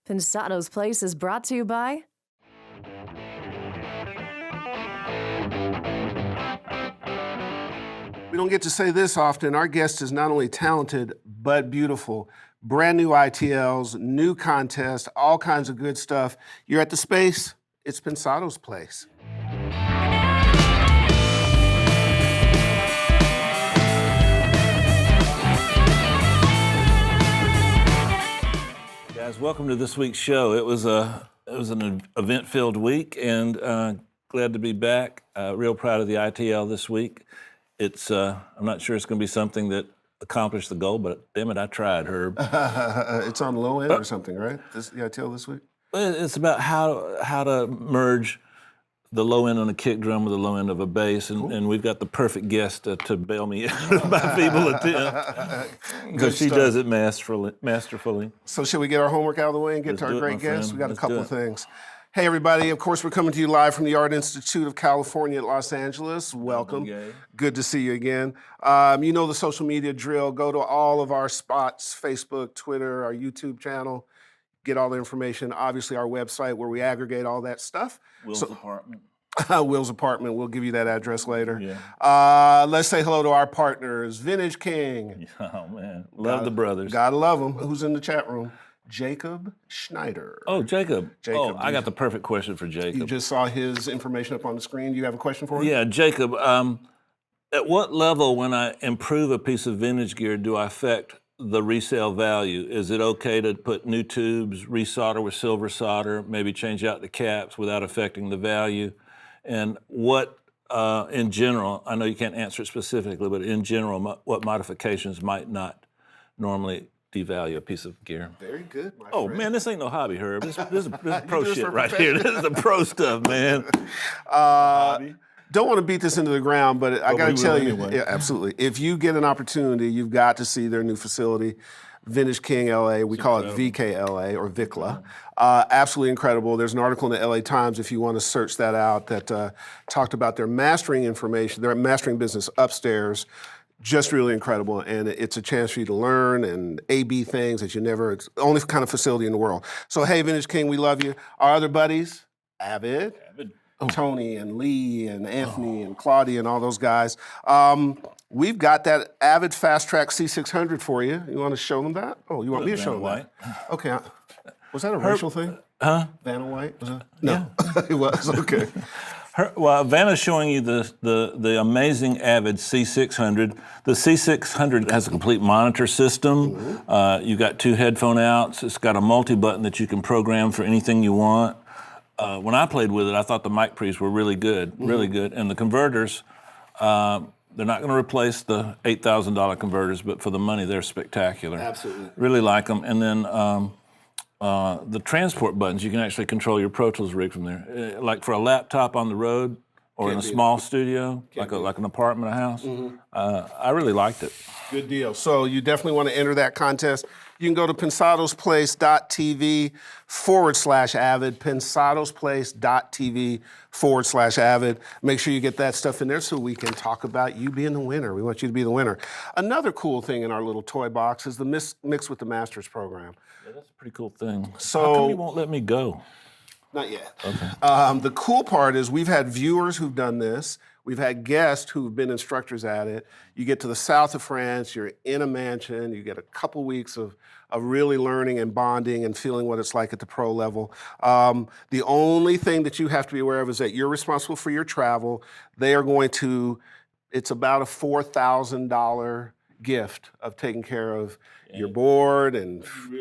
Pensado's Place is brought to you by... We don't get to say this often. Our guest is not only talented, but beautiful. Brand new ITLs, new contest, all kinds of good stuff. You're at the space, it's Pensado's Place. Guys, welcome to this week's show. It was an event-filled week, and glad to be back. Real proud of the ITL this week. It's I'm not sure it's going to be something that accomplished the goal, but damn it, I tried, Herb. It's on low end or something, right? The ITL this week. It's about how to merge the low end on a kick drum with the low end of a bass, and, Cool. and we've got the perfect guest to bail me out of my feeble attempt. Because she does it masterfully. So should we get our homework out of the way and get Let's to our do it, great my guest? friend. We got a Let's couple do of it. things. Hey, everybody. Of course, we're coming to you live from the Art Institute of California at Los Angeles. Welcome. Yay. Good to see you again. You know the social media drill. Go to all of our spots, Facebook, Twitter, our YouTube channel. Get all the information. Obviously, our website where we aggregate all that stuff. Will's apartment. Will's apartment. We'll give you that address later. Yeah. Let's say hello to our partners. Vintage King. Oh, man. Love the brothers. Gotta love them. Who's in the chat room? Jacob Schneider. Oh, Jacob. Jacob, I got the perfect question for Jacob. You just saw his information up on the screen. Do you have a question for him? Yeah, Jacob, at what level when I improve a piece of vintage gear do I affect the resale value? Is it okay to put new tubes, resolder with silver solder, maybe change out the caps without affecting the value? And what, in general, I know you can't answer it specifically, but in general, what modifications might not normally devalue a piece of gear? Very good, my Oh, friend. man, this ain't no hobby, Herb. This is pro do this shit for right here. This is the pro stuff, man. Don't want to beat this into the ground, but I got to we tell will you, anyway. yeah, absolutely. If you get an opportunity, you've got to see their new facility, Vintage King LA. We call it VKLA or VICLA. Absolutely incredible. There's an article in the LA Times, if you want to search that out, that talked about their mastering information, their mastering business upstairs. Just really incredible, and it's a chance for you to learn and A/B things that you never. It's the only kind of facility in the world. So hey, Vintage King, we love you. Our other buddies, Avid. Tony and Lee and Anthony and Claudia and all those guys. We've got that Avid Fast Track C600 for you. You want to show them that? Oh, you want me to show them that? Okay. Was that a racial thing? Huh? Vanna White? Was that? No, it was. Okay. Well, Vanna's showing you the amazing Avid C600. The C600 has a complete monitor system. You've got 2 headphone outs. It's got a multi-button that you can program for anything you want. When I played with it, I thought the mic pre's were really good, really good. And the converters, they're not going to replace the $8,000 converters, but for the money, they're spectacular. Absolutely. Really like them. And then the transport buttons, you can actually control your Pro Tools rig from there. Like for a laptop on the road or in a small studio, like an apartment or house. I really liked it. Good deal. So you definitely want to enter that contest. You can go to pensadosplace.tv/Avid, pensadosplace.tv/Avid. Make sure you get that stuff in there so we can talk about you being the winner. We want you to be the winner. Another cool thing in our little toy box is the Mix with the Masters program. Yeah, that's a pretty cool thing. So- How come you won't let me go? Not yet. Okay. The cool part is we've had viewers who've done this. We've had guests who've been instructors at it. You get to the south of France, you're in a mansion, you get a couple weeks of really learning and bonding and feeling what it's like at the pro level. The only thing that you have to be aware of is that you're responsible for your travel. They are going to, it's about a $4,000 gift of taking care of your board and You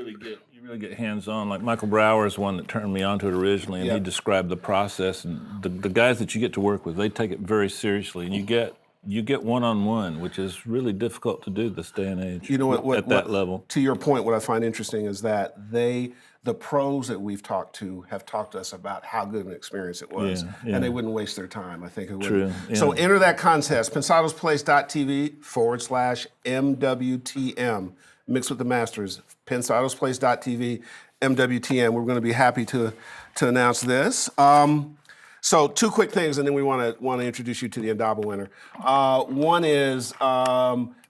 really get hands-on. Like Michael Brower is one that turned me onto it originally, and he described the process. And the guys that you get to work with, they take it very seriously, and you get one-on-one, which is really difficult to do this day and age. You know what, at that level. To your point, what I find interesting is that the pros that we've talked to have talked to us about how good an experience it was, and they wouldn't waste their time. I think it would. True, yeah. So enter that contest, pensadosplace.tv/MWTM. Mix with the Masters, pensadosplace.tv, MWTM. We're going to be happy to announce this. So 2 quick things, and then we want to introduce you to the Indaba winner. One is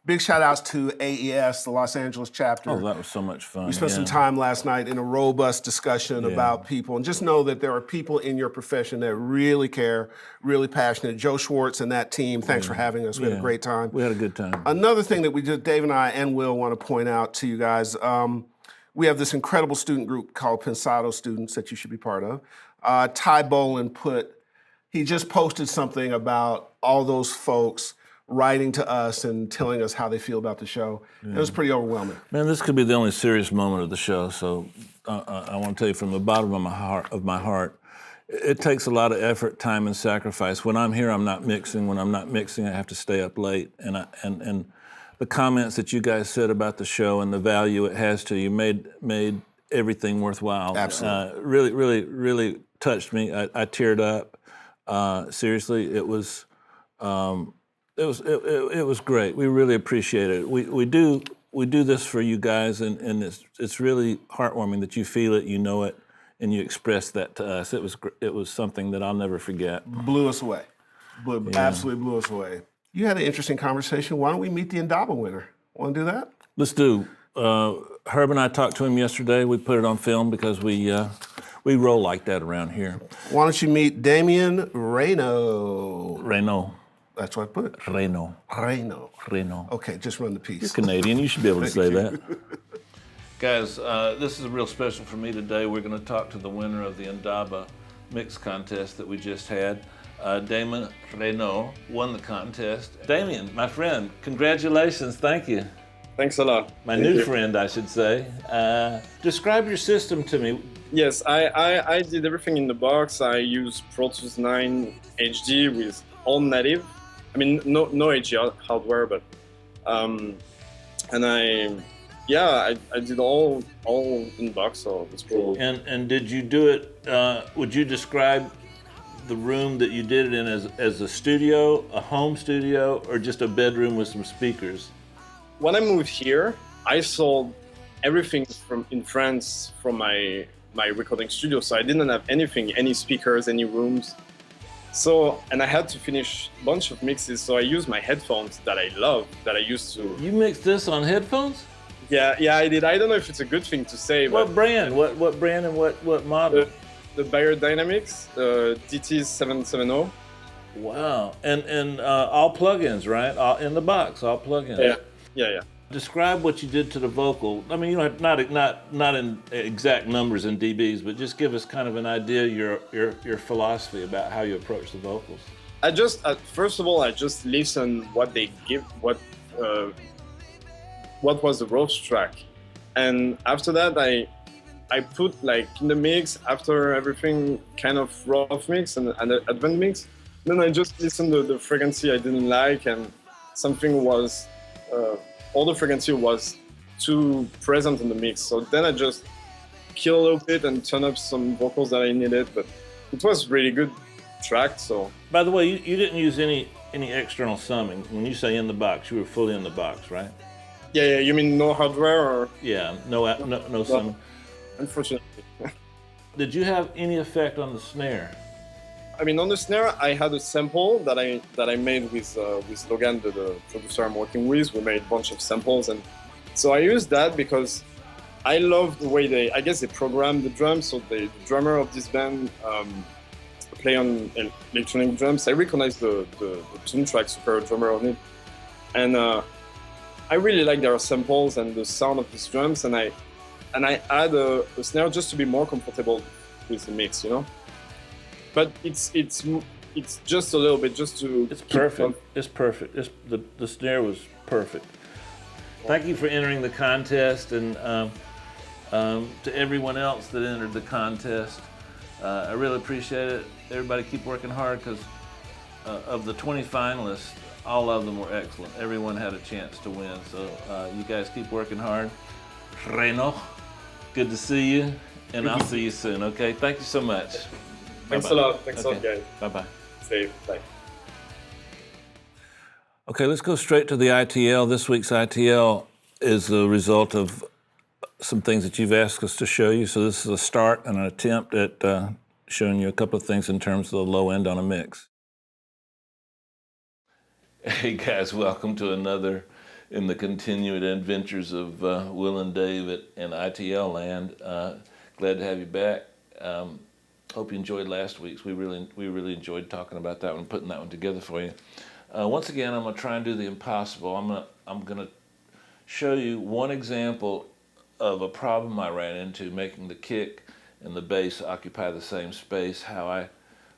Big shout outs to AES, the Los Angeles chapter. Oh, that was so much fun. We spent some time last night in a robust discussion about people, and just know that there are people in your profession that really care, really passionate. Joe Schwartz and that team, thanks for having us. We had a great time. We had a good time. Another thing that we did, Dave and I and Will want to point out to you guys, we have this incredible student group called Pensado students that you should be part of. Ty Bolin he just posted something about all those folks writing to us and telling us how they feel about the show. It was pretty overwhelming. Man, this could be the only serious moment of the show, so I want to tell you from the bottom of my heart, it takes a lot of effort, time, and sacrifice. When I'm here, I'm not mixing. When I'm not mixing, I have to stay up late. And the comments that you guys said about the show and the value it has to you made everything worthwhile. Absolutely. Really, really, really touched me. I teared up. Seriously, it was great. We really appreciate it. We do this for you guys, and it's really heartwarming that you feel it, you know it, and you express that to us. It was something that I'll never forget. Blew us away. Absolutely blew us away. You had an interesting conversation. Why don't we meet the Indaba winner? Want to do that? Let's do. Herb and I talked to him yesterday. We put it on film because we roll like that around here. Why don't you meet Damien Reyno? Reyno. That's what I put. Reyno. Reyno. Okay, just run the piece. You're Canadian. You should be able to say that. Guys, this is real special for me today. We're going to talk to the winner of the Indaba mix contest that we just had. Damien Reyno won the contest. Damien, my friend, congratulations. Thank you. Thanks a lot. My new friend, I should say. Describe your system to me. Yes, I did everything in the box. I used Pro Tools 9 HD with all native. I mean, no HD hardware, but and I did all in box, so it's cool. And did you do it? Would you describe the room that you did it in as a studio, a home studio, or just a bedroom with some speakers? When I moved here, I sold everything in France from my recording studio, so I didn't have anything, any speakers, any rooms. So, and I had to finish a bunch of mixes, so I used my headphones that I love, that I used to. You mixed this on headphones? Yeah, I did. I don't know if it's a good thing to say, but. What brand? What brand and what model? The Biodynamics, DT770. Wow, and all plugins, right? All in the box, all plugins. Yeah. Describe what you did to the vocal. I mean, you don't have, not in exact numbers in dBs, but just give us kind of an idea your philosophy about how you approach the vocals. I just first of all, I just listen what they give, what was the rough track, and after that I put like in the mix after everything kind of rough mix and advanced mix. Then I just listened to the frequency I didn't like, and something was. All the frequency was too present in the mix, so then I just kill a little bit and turn up some vocals that I needed, but it was really good track. So, by the way, you didn't use any external summing. When you say in the box, you were fully in the box, right? Yeah. You mean no hardware or? Yeah, no summing. Unfortunately. Did you have any effect on the snare? I mean, on the snare, I had a sample that I made with Logan, the producer I'm working with. We made a bunch of samples, and so I used that because I love the way they program the drums. So the drummer of this band play on electronic drums. I recognize the tune track super drummer on it, and I really like their samples and the sound of these drums. And I add a snare just to be more comfortable with the mix, you know. But it's just a little bit just to. It's perfect. It's perfect. The snare was perfect. Thank you for entering the contest, and to everyone else that entered the contest, I really appreciate it. Everybody keep working hard, because of the 20 finalists, all of them were excellent. Everyone had a chance to win, so you guys keep working hard. Reyno, good to see you, and I'll see you soon. Okay, thank you so much. Thanks Bye-bye. a lot. Thanks a lot, guys. Bye-bye. Safe. Bye. Okay, let's go straight to the ITL. This week's ITL is the result of some things that you've asked us to show you. So this is a start and an attempt at showing you a couple of things in terms of the low end on a mix. Hey guys, welcome to another in the continued adventures of Will and Dave in ITL land. Glad to have you back. Hope you enjoyed last week's. We really enjoyed talking about that one, putting that one together for you. Once again, I'm gonna try and do the impossible. I'm gonna show you one example of a problem I ran into making the kick and the bass occupy the same space, how I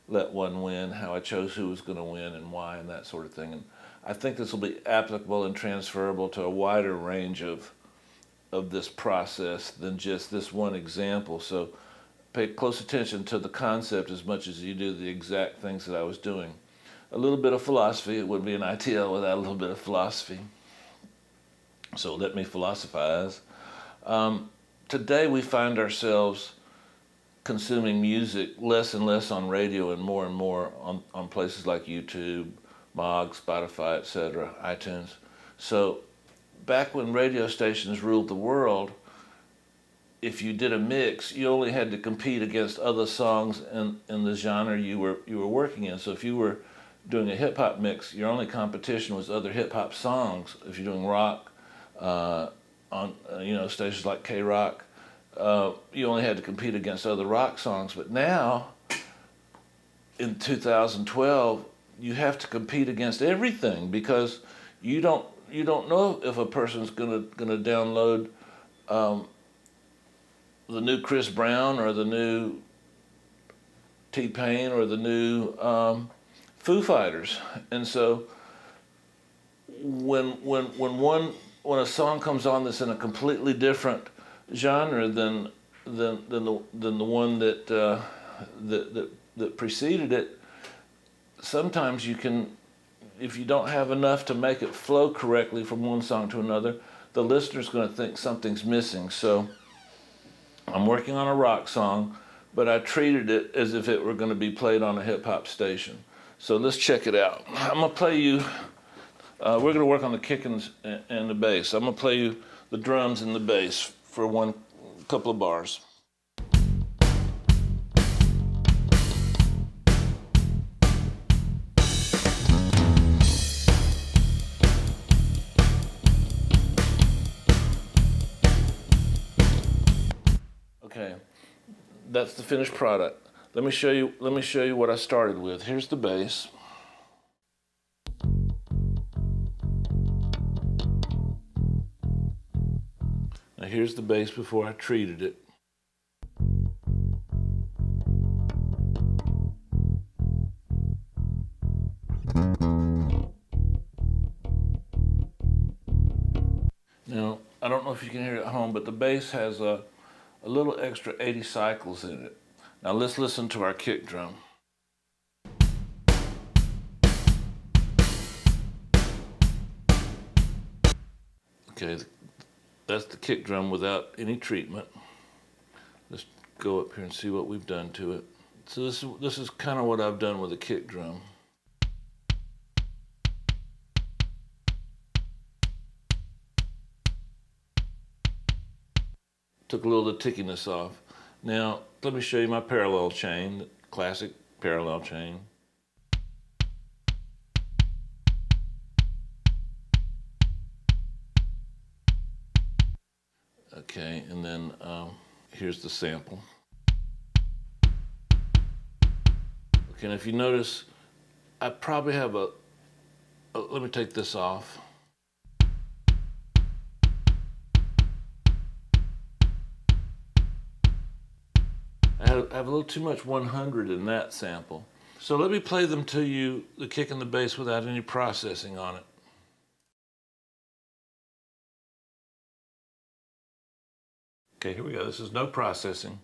let one win, how I chose who was going to win and why, and that sort of thing. And I think this will be applicable and transferable to a wider range of this process than just this one example. So pay close attention to the concept as much as you do the exact things that I was doing. A little bit of philosophy. It wouldn't be an ITL without a little bit of philosophy. So let me philosophize. Today we find ourselves consuming music less and less on radio and more on places like YouTube, Mog, Spotify, etc., iTunes. So back when radio stations ruled the world, if you did a mix, you only had to compete against other songs in the genre you were working in. So if you were doing a hip hop mix, your only competition was other hip hop songs. If you're doing rock on stations like K-Rock, you only had to compete against other rock songs. But now, in 2012, you have to compete against everything because you don't know if a person's gonna download the new Chris Brown or the new T-Pain or the new Foo Fighters. And so when a song comes on that's in a completely different genre than the one that preceded it, sometimes you can, if you don't have enough to make it flow correctly from one song to another, the listener's going to think something's missing. So I'm working on a rock song, but I treated it as if it were going to be played on a hip hop station. So let's check it out. I'm going to play you, we're going to work on the kick and the bass. I'm going to play you the drums and the bass for one couple of bars. Okay, that's the finished product. Let me show you what I started with. Here's the bass. Now here's the bass before I treated it. Now, I don't know if you can hear it at home, but the bass has a little extra 80 cycles in it. Now let's listen to our kick drum. Okay, that's the kick drum without any treatment. Let's go up here and see what we've done to it. So this is kind of what I've done with the kick drum. Took a little of the tickiness off. Now, let me show you my parallel chain, the classic parallel chain. Okay, and then here's the sample. Okay, and if you notice, I probably have let me take this off. I have a little too much 100 in that sample. So let me play them to you, the kick and the bass, without any processing on it. Okay, here we go. This is no processing.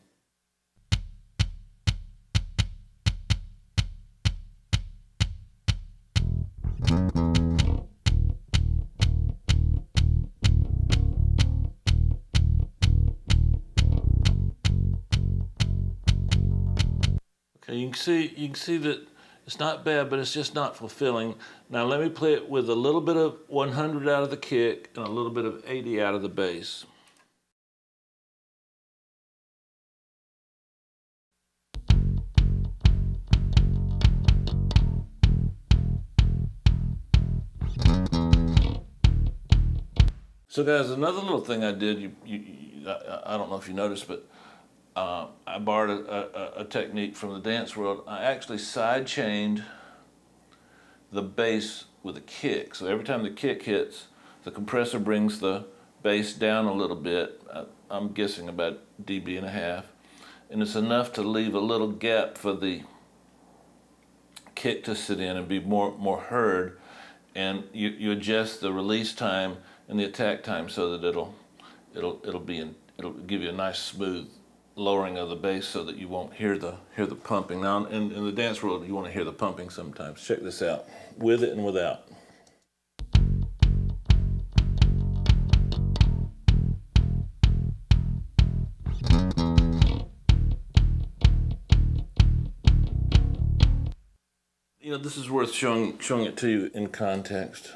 Okay, you can see that it's not bad, but it's just not fulfilling. Now let me play it with a little bit of 100 out of the kick and a little bit of 80 out of the bass. So guys, another little thing I did, I don't know if you noticed, but I borrowed a technique from the dance world. I actually side chained the bass with a kick. So every time the kick hits, the compressor brings the bass down a little bit. I'm guessing about dB and a half. And it's enough to leave a little gap for the kick to sit in and be more heard. And you adjust the release time and the attack time so that it'll give you a nice smooth lowering of the bass so that you won't hear the pumping. Now in the dance world, you want to hear the pumping sometimes. Check this out, with it and without. You know, this is worth showing it to you in context.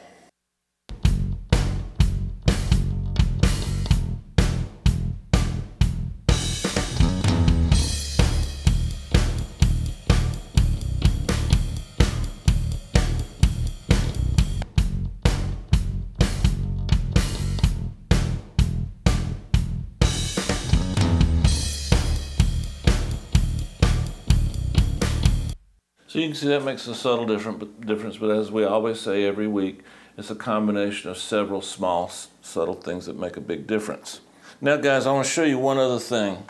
So you can see that makes a subtle difference, but as we always say every week, it's a combination of several small, subtle things that make a big difference. Now guys, I want to show you one other thing.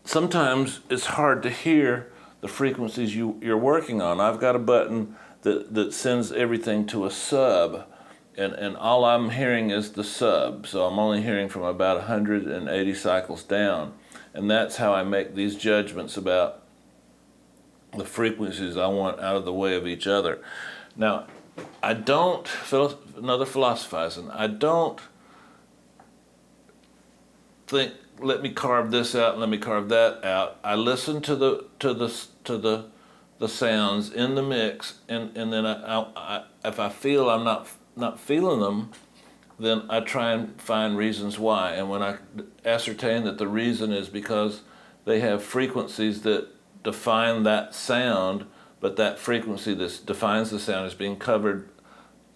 Sometimes it's hard to hear the frequencies you're working on. I've got a button that sends everything to a sub, and all I'm hearing is the sub, so I'm only hearing from about 180 cycles down, and that's how I make these judgments about the frequencies I want out of the way of each other. Now, I don't, another philosophizing, I don't think, let me carve this out and let me carve that out. I listen to the sounds in the mix, and then I if I feel I'm not feeling them, then I try and find reasons why. And when I ascertain that the reason is because they have frequencies that define that sound, but that frequency that defines the sound is being covered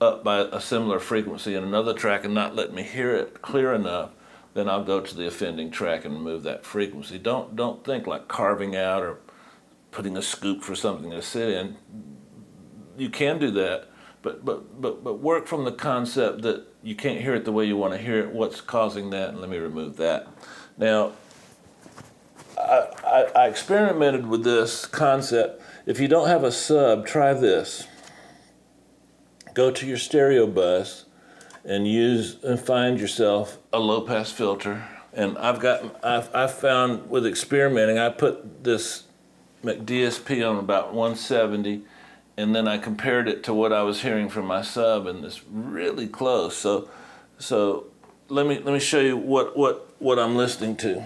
up by a similar frequency in another track and not letting me hear it clear enough, then I'll go to the offending track and remove that frequency. Don't think like carving out or putting a scoop for something to sit in. You can do that, but work from the concept that you can't hear it the way you want to hear it. What's causing that? And let me remove that. Now, I experimented with this concept. If you don't have a sub, try this. Go to your stereo bus and find yourself a low-pass filter. And I've found with experimenting, I put this DSP on about 170, and then I compared it to what I was hearing from my sub, and it's really close. So let me show you what I'm listening to.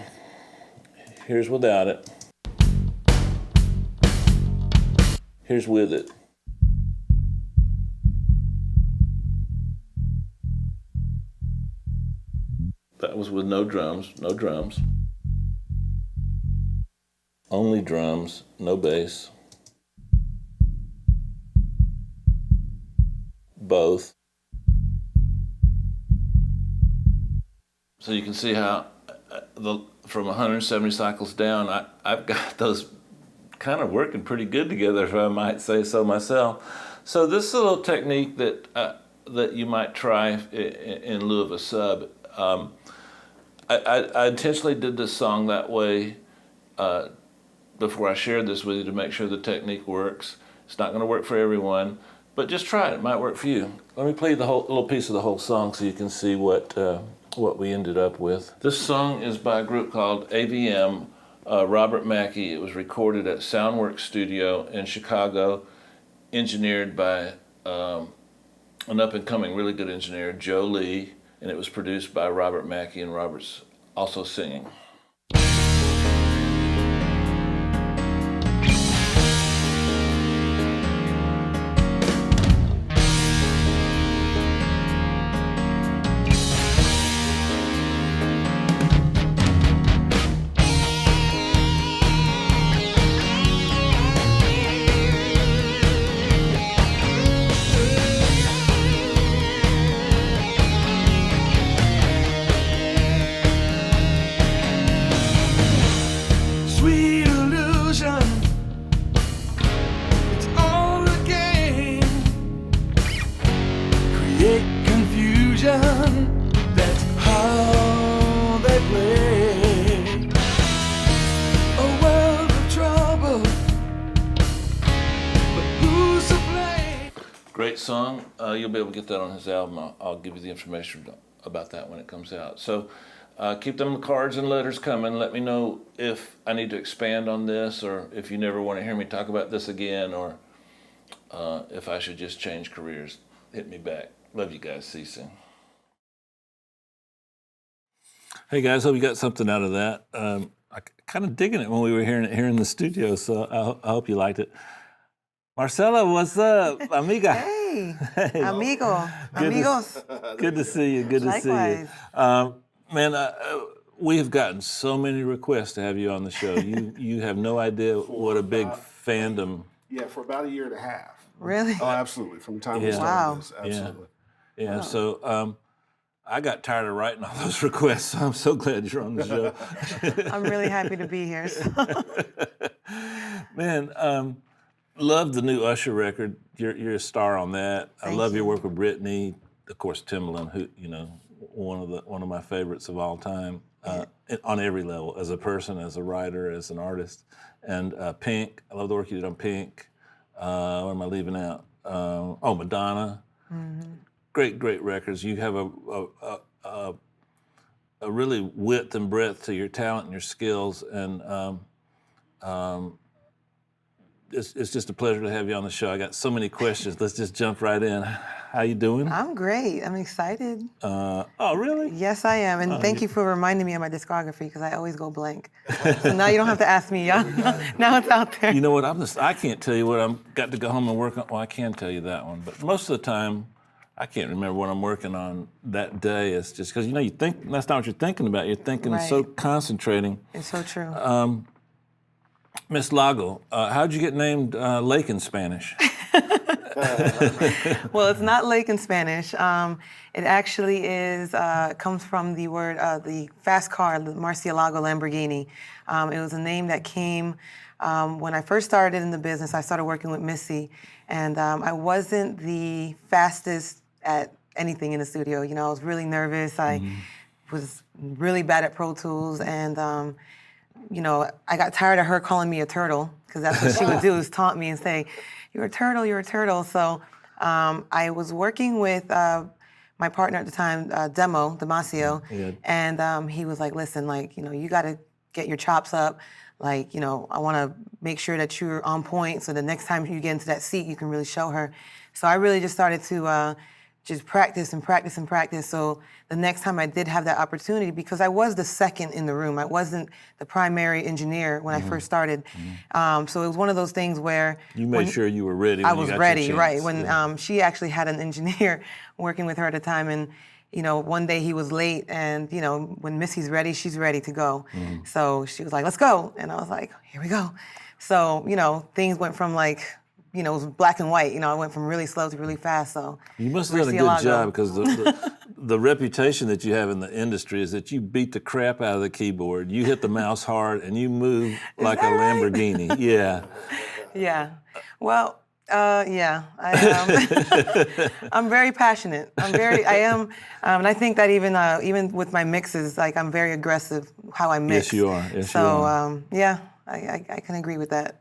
Here's without it. Here's with it. That was with no drums. Only drums, no bass. Both. So you can see how from 170 cycles down, I've got those kind of working pretty good together, if I might say so myself. So this is a little technique that you might try in lieu of a sub. I intentionally did this song that way before I shared this with you to make sure the technique works. It's not going to work for everyone, but just try it. It might work for you. Let me play the whole little piece of the whole song so you can see what we ended up with. This song is by a group called AVM, Robert Mackey. It was recorded at Soundworks Studio in Chicago, engineered by an up-and-coming, really good engineer, Joe Lee, and it was produced by Robert Mackey, and Robert's also singing. sweet illusion. It's all a game. Create confusion. That's how they play. A world of trouble. But who's to blame? Great song. You'll be able to get that on his album. I'll give you the information about that when it comes out. So keep them cards and letters coming. Let me know if I need to expand on this, or if you never want to hear me talk about this again, or if I should just change careers. Hit me back. Love you guys. See you soon. Hey guys, hope you got something out of that. I kind of digging it when we were hearing it here in the studio, so I hope you liked it. Marcella, what's up, amiga? Hey, Hey. amigo, amigos. Good to see you. Good to see you. Man, we have gotten so many requests to have you on the show. You have no idea what a big fandom. Yeah, for about a year and a half. Really? Oh, absolutely. From the time we Yeah. started Wow. this, absolutely. Yeah. So I got tired of writing all those requests. So I'm so glad you're on the show. I'm really happy to be here. So. Man, love the new Usher record. You're a star on that. I Thank love your you. work with Britney. Of course, Timlin, who one of my favorites of all time on every level, as a person, as a writer, as an artist. And Pink, I love the work you did on Pink. What am I leaving out? Madonna. Mm-hmm. Great records. You have a really width and breadth to your talent and your skills, and it's just a pleasure to have you on the show. I got so many questions. Let's just jump right in. How you doing? I'm great. I'm excited. Oh, really? Yes, I am. And thank you for reminding me of my discography because I always go blank. So now you don't have to ask me. Now it's out there. You know what? I can't tell you what I'm got to go home and work on. Well, I can tell you that one, but most of the time, I can't remember what I'm working on that day. It's just because you think that's not what you're thinking about. You're thinking so concentrating. It's so true. Miss Lago, how'd you get named Lake in Spanish? Well, it's not lake in Spanish. It actually comes from the word, the fast car, the Murcielago Lamborghini. It was a name that came when I first started in the business. I started working with Missy, and I wasn't the fastest at anything in the studio. I was really nervous. I was really bad at Pro Tools, and I got tired of her calling me a turtle, because that's what she would do, is taunt me and say, you're a turtle, you're a turtle. So I was working with my partner at the time, Damasio, and he was like, listen, you got to get your chops up. I want to make sure that you're on point, so the next time you get into that seat, you can really show her. So I really just started to just practice and practice and practice. So the next time I did have that opportunity, because I was the second in the room, I wasn't the primary engineer when I first started. So it was one of those things where You made sure you were ready. I when was you got ready, your right? chance. When she actually had an engineer working with her at the time, and one day he was late, and when Missy's ready, she's ready to go. So she was like, "Let's go," and I was like, "Here we go." So things went from it was black and white. I went from really slow to really fast. So You must have done a good job, because the reputation that you have in the industry is that you beat the crap out of the keyboard. You hit the mouse hard and you move like a Lamborghini. Yeah. Yeah. Well, yeah. I'm very passionate. I am, and I think that even with my mixes, I'm very aggressive how I mix. Yes, you are. Yes, so, you are. Yeah, I can agree with that.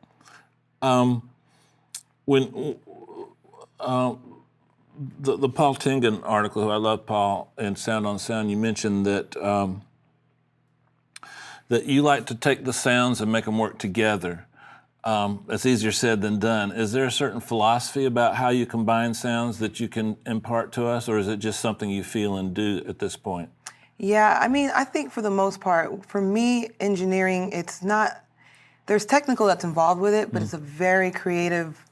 When the Paul Tingan article, who I love Paul, and Sound on Sound, you mentioned that that you like to take the sounds and make them work together. That's easier said than done. Is there a certain philosophy about how you combine sounds that you can impart to us, or is it just something you feel and do at this point? Yeah, I think for the most part, for me, engineering, it's not, there's technical that's involved with it, but it's a very creative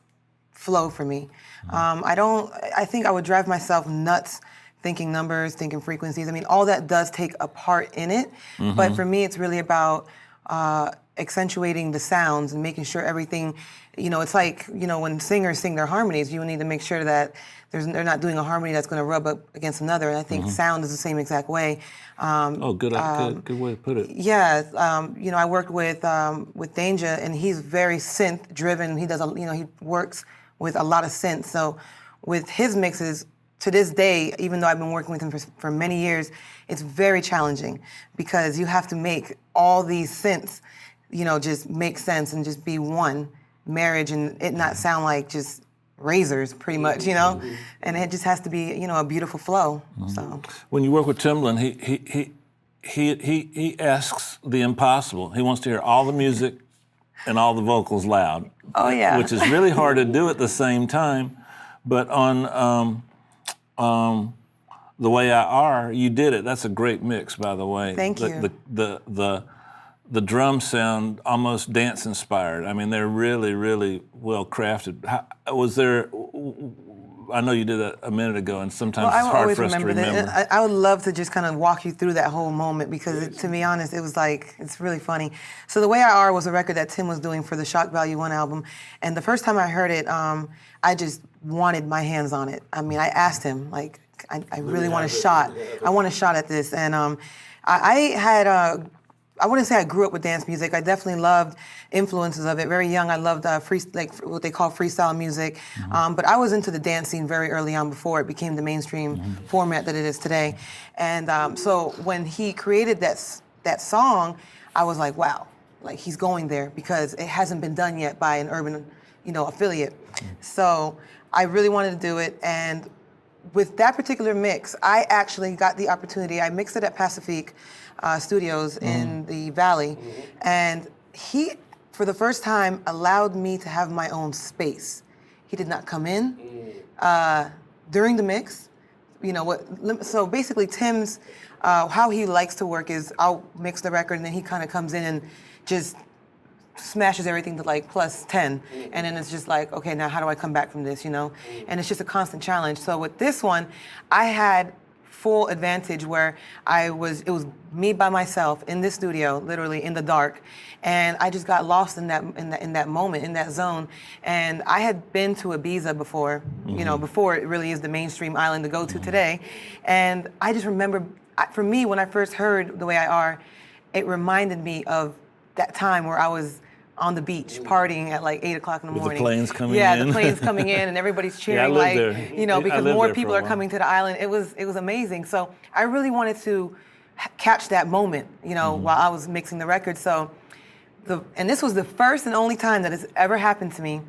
flow for me. I think I would drive myself nuts thinking numbers, thinking frequencies. All that does take a part in it, but for me, it's really about accentuating the sounds and making sure everything, it's like, when singers sing their harmonies, you need to make sure that they're not doing a harmony that's going to rub up against another. And I think sound is the same exact way. Good way to put it. Yeah, I worked with Danger, and he's very synth driven. He does, he works with a lot of synth. So with his mixes, to this day, even though I've been working with him for many years, it's very challenging because you have to make all these synths, just make sense and just be one marriage and it not sound like just razors, pretty much, and it just has to be, a beautiful flow. So when you work with Timlin, he asks the impossible. He wants to hear all the music and all the vocals loud. Oh yeah, which is really hard to do at the same time. But on The Way I Are, you did it. That's a great mix, by the way. Thank you. The drums sound almost dance inspired. I mean, they're really, really well crafted. I know you did that a minute ago, and sometimes it's hard for us to remember. I would love to just kind of walk you through that whole moment because, to be honest, it was like, it's really funny. So The Way I Are was a record that Tim was doing for the Shock Value 1 album, and the first time I heard it, I just wanted my hands on it. I mean, I asked him, like, I really want a shot. I want a shot at this, and I wouldn't say I grew up with dance music. I definitely loved influences of it. Very young, I loved what they call freestyle music. But I was into the dance scene very early on before it became the mainstream format that it is today. And so when he created that song, I was like, wow, like he's going there because it hasn't been done yet by an urban, affiliate. So I really wanted to do it, and with that particular mix, I actually got the opportunity. I mixed it at Pacifique Studios in the Valley, and he, for the first time, allowed me to have my own space. He did not come in during the mix. So basically Tim's, how he likes to work is I'll mix the record and then he kind of comes in and just smashes everything to like +10. And then it's just like, okay, now how do I come back from this, And it's just a constant challenge. So with this one, I had full advantage where it was me by myself in this studio, literally in the dark, and I just got lost in that moment, in that zone. And I had been to Ibiza before, before it really is the mainstream island to go to today. And I just remember, for me, when I first heard The Way I Are, it reminded me of that time where I was on the beach partying at like 8 o'clock in the morning. The planes coming in. Yeah, the planes coming in and everybody's cheering because more people are coming to the island. It was amazing. So I really wanted to catch that moment, while I was mixing the record. So, and this was the first and only time that it's ever happened to me.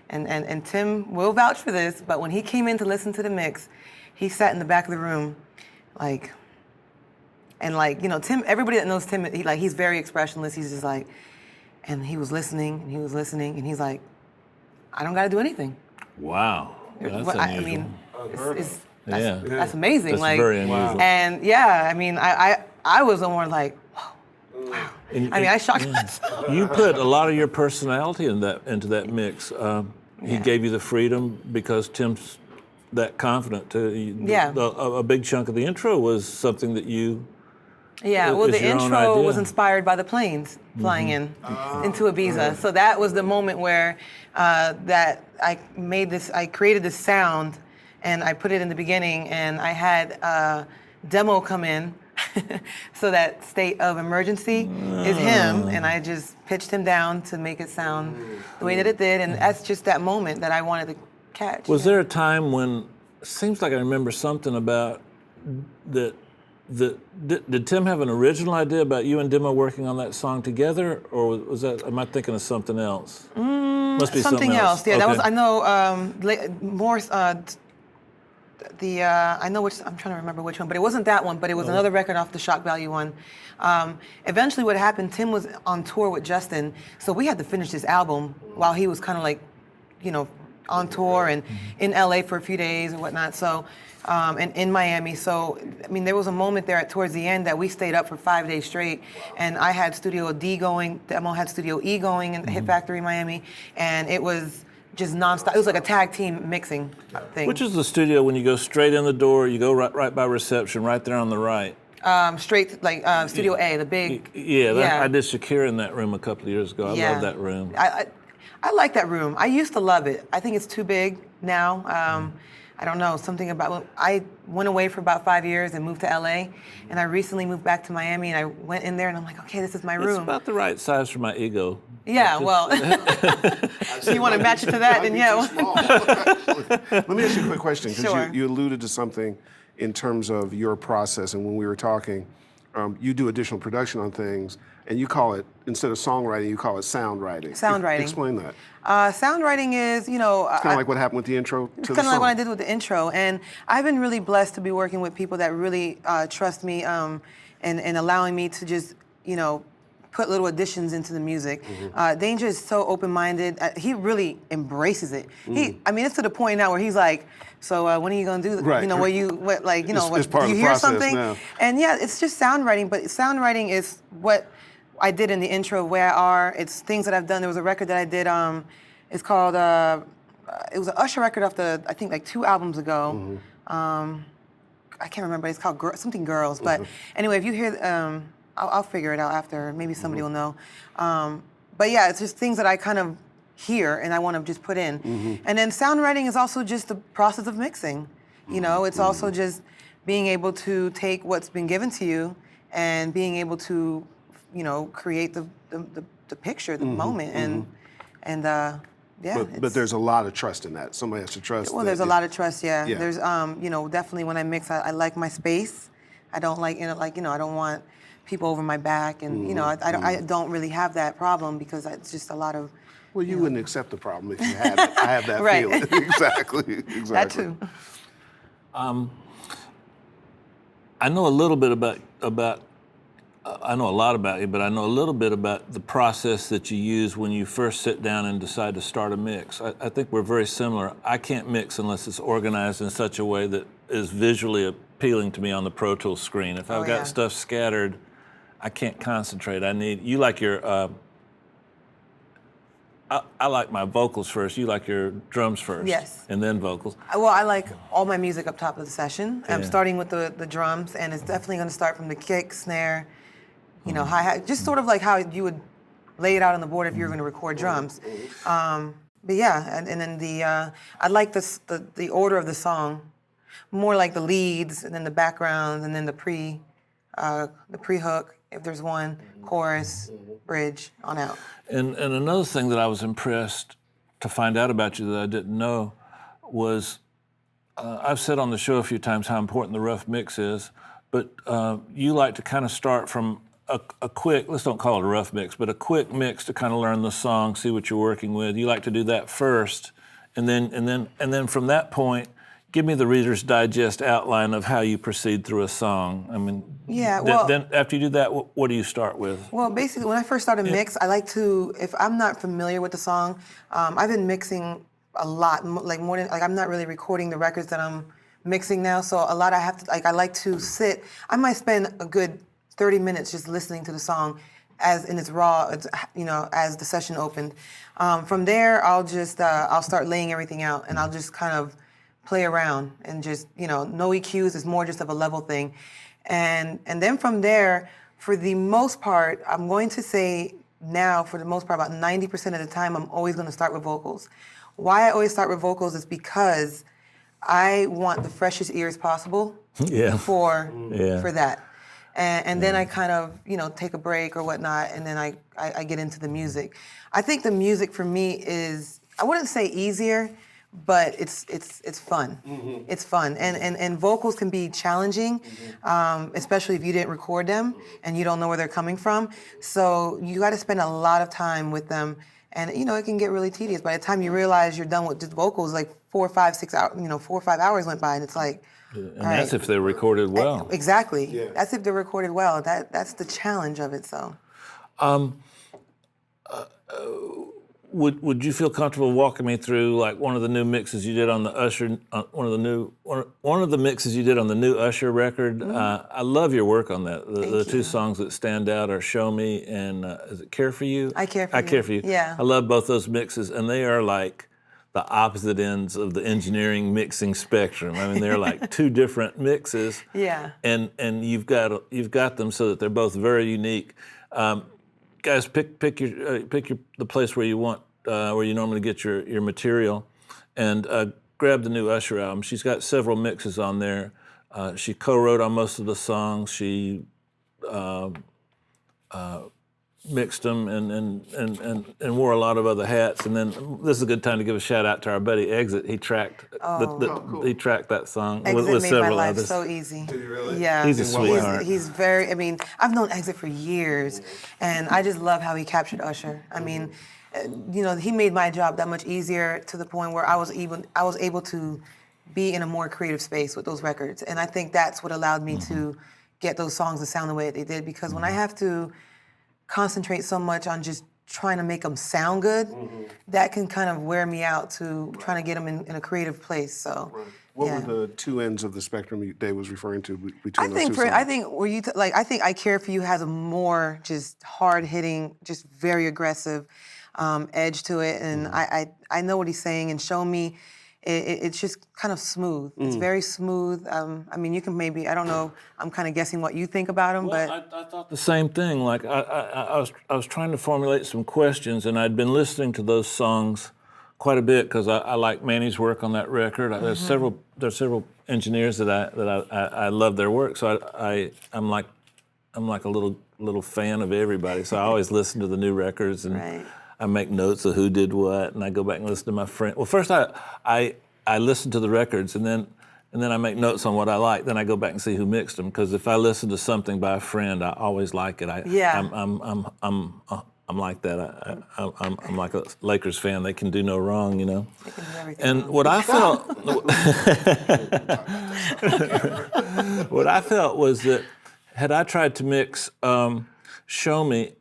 And Tim will vouch for this, but when he came in to listen to the mix, he sat in the back of the room, Tim, everybody that knows Tim, he's very expressionless. He's just like, and he was listening, and he's like, I don't got to do anything. Wow. That's unusual. I mean, that's amazing. That's very unusual. And I was the one like, whoa, wow. I shocked myself. You put a lot of your personality into that mix. He gave you the freedom because Tim's that confident too. A big chunk of the intro was something that you. Yeah, well, the intro was inspired by the planes flying into Ibiza. So that was the moment where that I created this sound, and I put it in the beginning, and I had a demo come in. So that state of emergency is him, and I just pitched him down to make it sound the way that it did, and that's just that moment that I wanted to catch. Was there a time when, it seems like I remember something about that, did Tim have an original idea about you and Demo working on that song together, or was that? Am I thinking of something else? Must be something else. Yeah, okay. that was. I know more. I know which. I'm trying to remember which one, but it wasn't that one. But it was another record off the Shock Value 1. Eventually, what happened? Tim was on tour with Justin, so we had to finish this album while he was kind of like, on tour and in LA for a few days and whatnot. So. And in Miami. So, there was a moment there towards the end that we stayed up for 5 days straight, and I had Studio D going, Demo had Studio E going in the Hit Factory Miami, and it was just nonstop. It was like a tag team mixing thing. Which is the studio when you go straight in the door, you go right by reception, right there on the right. Straight like Studio A, the big. Yeah, I did Shakira in that room a couple of years ago. I love that room. I like that room. I used to love it. I think it's too big now. I don't know, something about, I went away for about 5 years and moved to LA, and I recently moved back to Miami, and I went in there and I'm like, okay, this is my room. It's about the right size for my ego. Yeah, well, so you want to match it to that, then yeah. Let me ask you a quick question, because Sure. you alluded to something in terms of your process, and when we were talking, you do additional production on things, and you call it, instead of songwriting, you call it sound writing. Sound writing. Explain that. Sound writing is, you know... It's kind of like what happened with the intro to the song. Kind of like what I did with the intro, and I've been really blessed to be working with people that really trust me and allowing me to just, you know, put little additions into the music. Danger is so open-minded. He really embraces it. I mean, it's to the point now where he's like, so when are you gonna do? Right. You know, It's part do of you the hear process something? now. And yeah, it's just sound writing. But sound writing is what I did in the intro of Where I Are. It's things that I've done. There was a record that I did. It's called. It was an Usher record off I think like 2 albums ago. I can't remember. It's called something Girls. But anyway, if you hear, I'll figure it out after. Maybe somebody will know. But yeah, it's just things that I kind of hear and I want to just put in. And then sound writing is also just the process of mixing. You know, it's also just being able to take what's been given to you and being able to, you know, create the picture, the moment, and yeah. But there's a lot of trust in that. Somebody has to trust. Well, there's a lot of trust. Yeah. There's you know, definitely when I mix, I like my space. I don't like, you know, I don't want people over my back, and you know, I don't really have that problem because it's just a lot of. Well, you wouldn't accept the problem if you had it. I have that Right. feeling. Exactly. That too. I know a little bit about I know a lot about you, but I know a little bit about the process that you use when you first sit down and decide to start a mix. I think we're very similar. I can't mix unless it's organized in such a way that is visually appealing to me on the Pro Tools screen. If I've got stuff scattered, I can't concentrate. You like your, I like my vocals first. You like your drums first. Yes. And then vocals. Well, I like all my music up top of the session. I'm starting with the drums, and it's definitely going to start from the kick, snare, you know, hi-hat, just sort of like how you would lay it out on the board if you were going to record drums. But yeah, and then I like the order of the song, more like the leads, and then the backgrounds, and then the pre-hook, if there's one, chorus, bridge, on out. And another thing that I was impressed to find out about you that I didn't know was, I've said on the show a few times how important the rough mix is, but you like to kind of start from a quick, let's don't call it a rough mix, but a quick mix to kind of learn the song, see what you're working with. You like to do that first, and then from that point, give me the Reader's Digest outline of how you proceed through a song. I mean, then after you do that, what do you start with? Well, basically, when I first started mix, I like to, if I'm not familiar with the song, I've been mixing a lot, like more than, like I'm not really recording the records that I'm mixing now, so a lot I have to, like I like to sit, I might spend a good 30 minutes just listening to the song as in its raw, you know, as the session opened. From there, I'll just, I'll start laying everything out, and I'll just kind of play around and just, you know, no EQs, is more just of a level thing. And then from there, for the most part, I'm going to say now, for the most part, about 90% of the time, I'm always going to start with vocals. Why I always start with vocals is because I want the freshest ears possible for that. And then I kind of, you know, take a break or whatnot, and then I get into the music. I think the music for me is, I wouldn't say easier, but it's fun. It's fun, and vocals can be challenging, especially if you didn't record them and you don't know where they're coming from. So you got to spend a lot of time with them, and you know it can get really tedious. By the time you realize you're done with just vocals, like 4 or 5, 6 hours, you know, 4 or 5 hours went by, and it's like. And that's if they're recorded well. Exactly. Yeah. That's if they're recorded well. That's the challenge of it. So. Would you feel comfortable walking me through like one of the new mixes you did on the Usher, one of the mixes you did on the new Usher record? I love your work on that. The two songs that stand out are "Show Me" and is it "Care for You"? I Care for You. I Care for You. Yeah. I love both those mixes, and they are like the opposite ends of the engineering mixing spectrum. I mean, they're like two different mixes. Yeah. And you've got them so that they're both very unique. Guys, pick the place where you want where you normally get your material, and grab the new Usher album. She's got several mixes on there. She co-wrote on most of the songs. She mixed them and wore a lot of other hats. And then this is a good time to give a shout out to our buddy Exit. He tracked cool. he tracked that song Exit with made my several life others. so easy. Did he really? Yeah. He's a sweetheart. He's very, I mean, I've known Exit for years, and I just love how he captured Usher. I mean, you know, he made my job that much easier to the point where I was able to be in a more creative space with those records. And I think that's what allowed me to get those songs to sound the way they did, because when I have to concentrate so much on just trying to make them sound good, that can kind of wear me out to trying to get them in a creative place. So, What yeah. were the two ends of the spectrum Dave was referring to between I those think two songs? I think where you I think I Care for You has a more just hard hitting, just very aggressive edge to it, and I know what he's saying. And Show Me, it's just kind of smooth. It's very smooth. I mean, you can maybe, I don't know, I'm kind of guessing what you think about him, Well, but I thought the same thing. Like I was trying to formulate some questions, and I'd been listening to those songs quite a bit because I like Manny's work on that record. There's several engineers that I love their work. So I'm like a little fan of everybody. So I always listen to the new records, and Right. I make notes of who did what, and I go back and listen to my friend. Well, first I listen to the records, and then I make notes on what I like. Then I go back and see who mixed them. Because if I listen to something by a friend, I always like it. I'm like that. I'm like a Lakers fan. They can do no wrong, you know. they can do everything And wrong. what I felt was that had I tried to mix Show Me,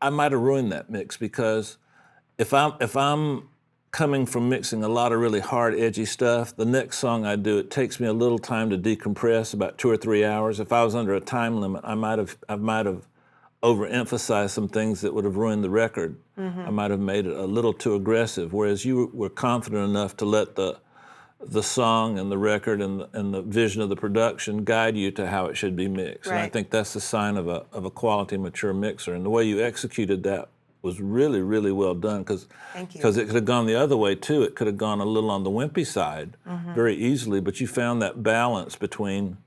I might have ruined that mix, because if I'm coming from mixing a lot of really hard, edgy stuff, the next song I do, it takes me a little time to decompress, about 2 or 3 hours. If I was under a time limit, I might have overemphasized some things that would have ruined the record. I might have made it a little too aggressive, whereas you were confident enough to let the song and the record and the vision of the production guide you to how it should be mixed. And I Right. think that's the sign of a quality, mature mixer. And the way you executed that was really, really well done, because Thank you. it could have gone the other way too. It could have gone a little on the wimpy side very easily, but you found that balance between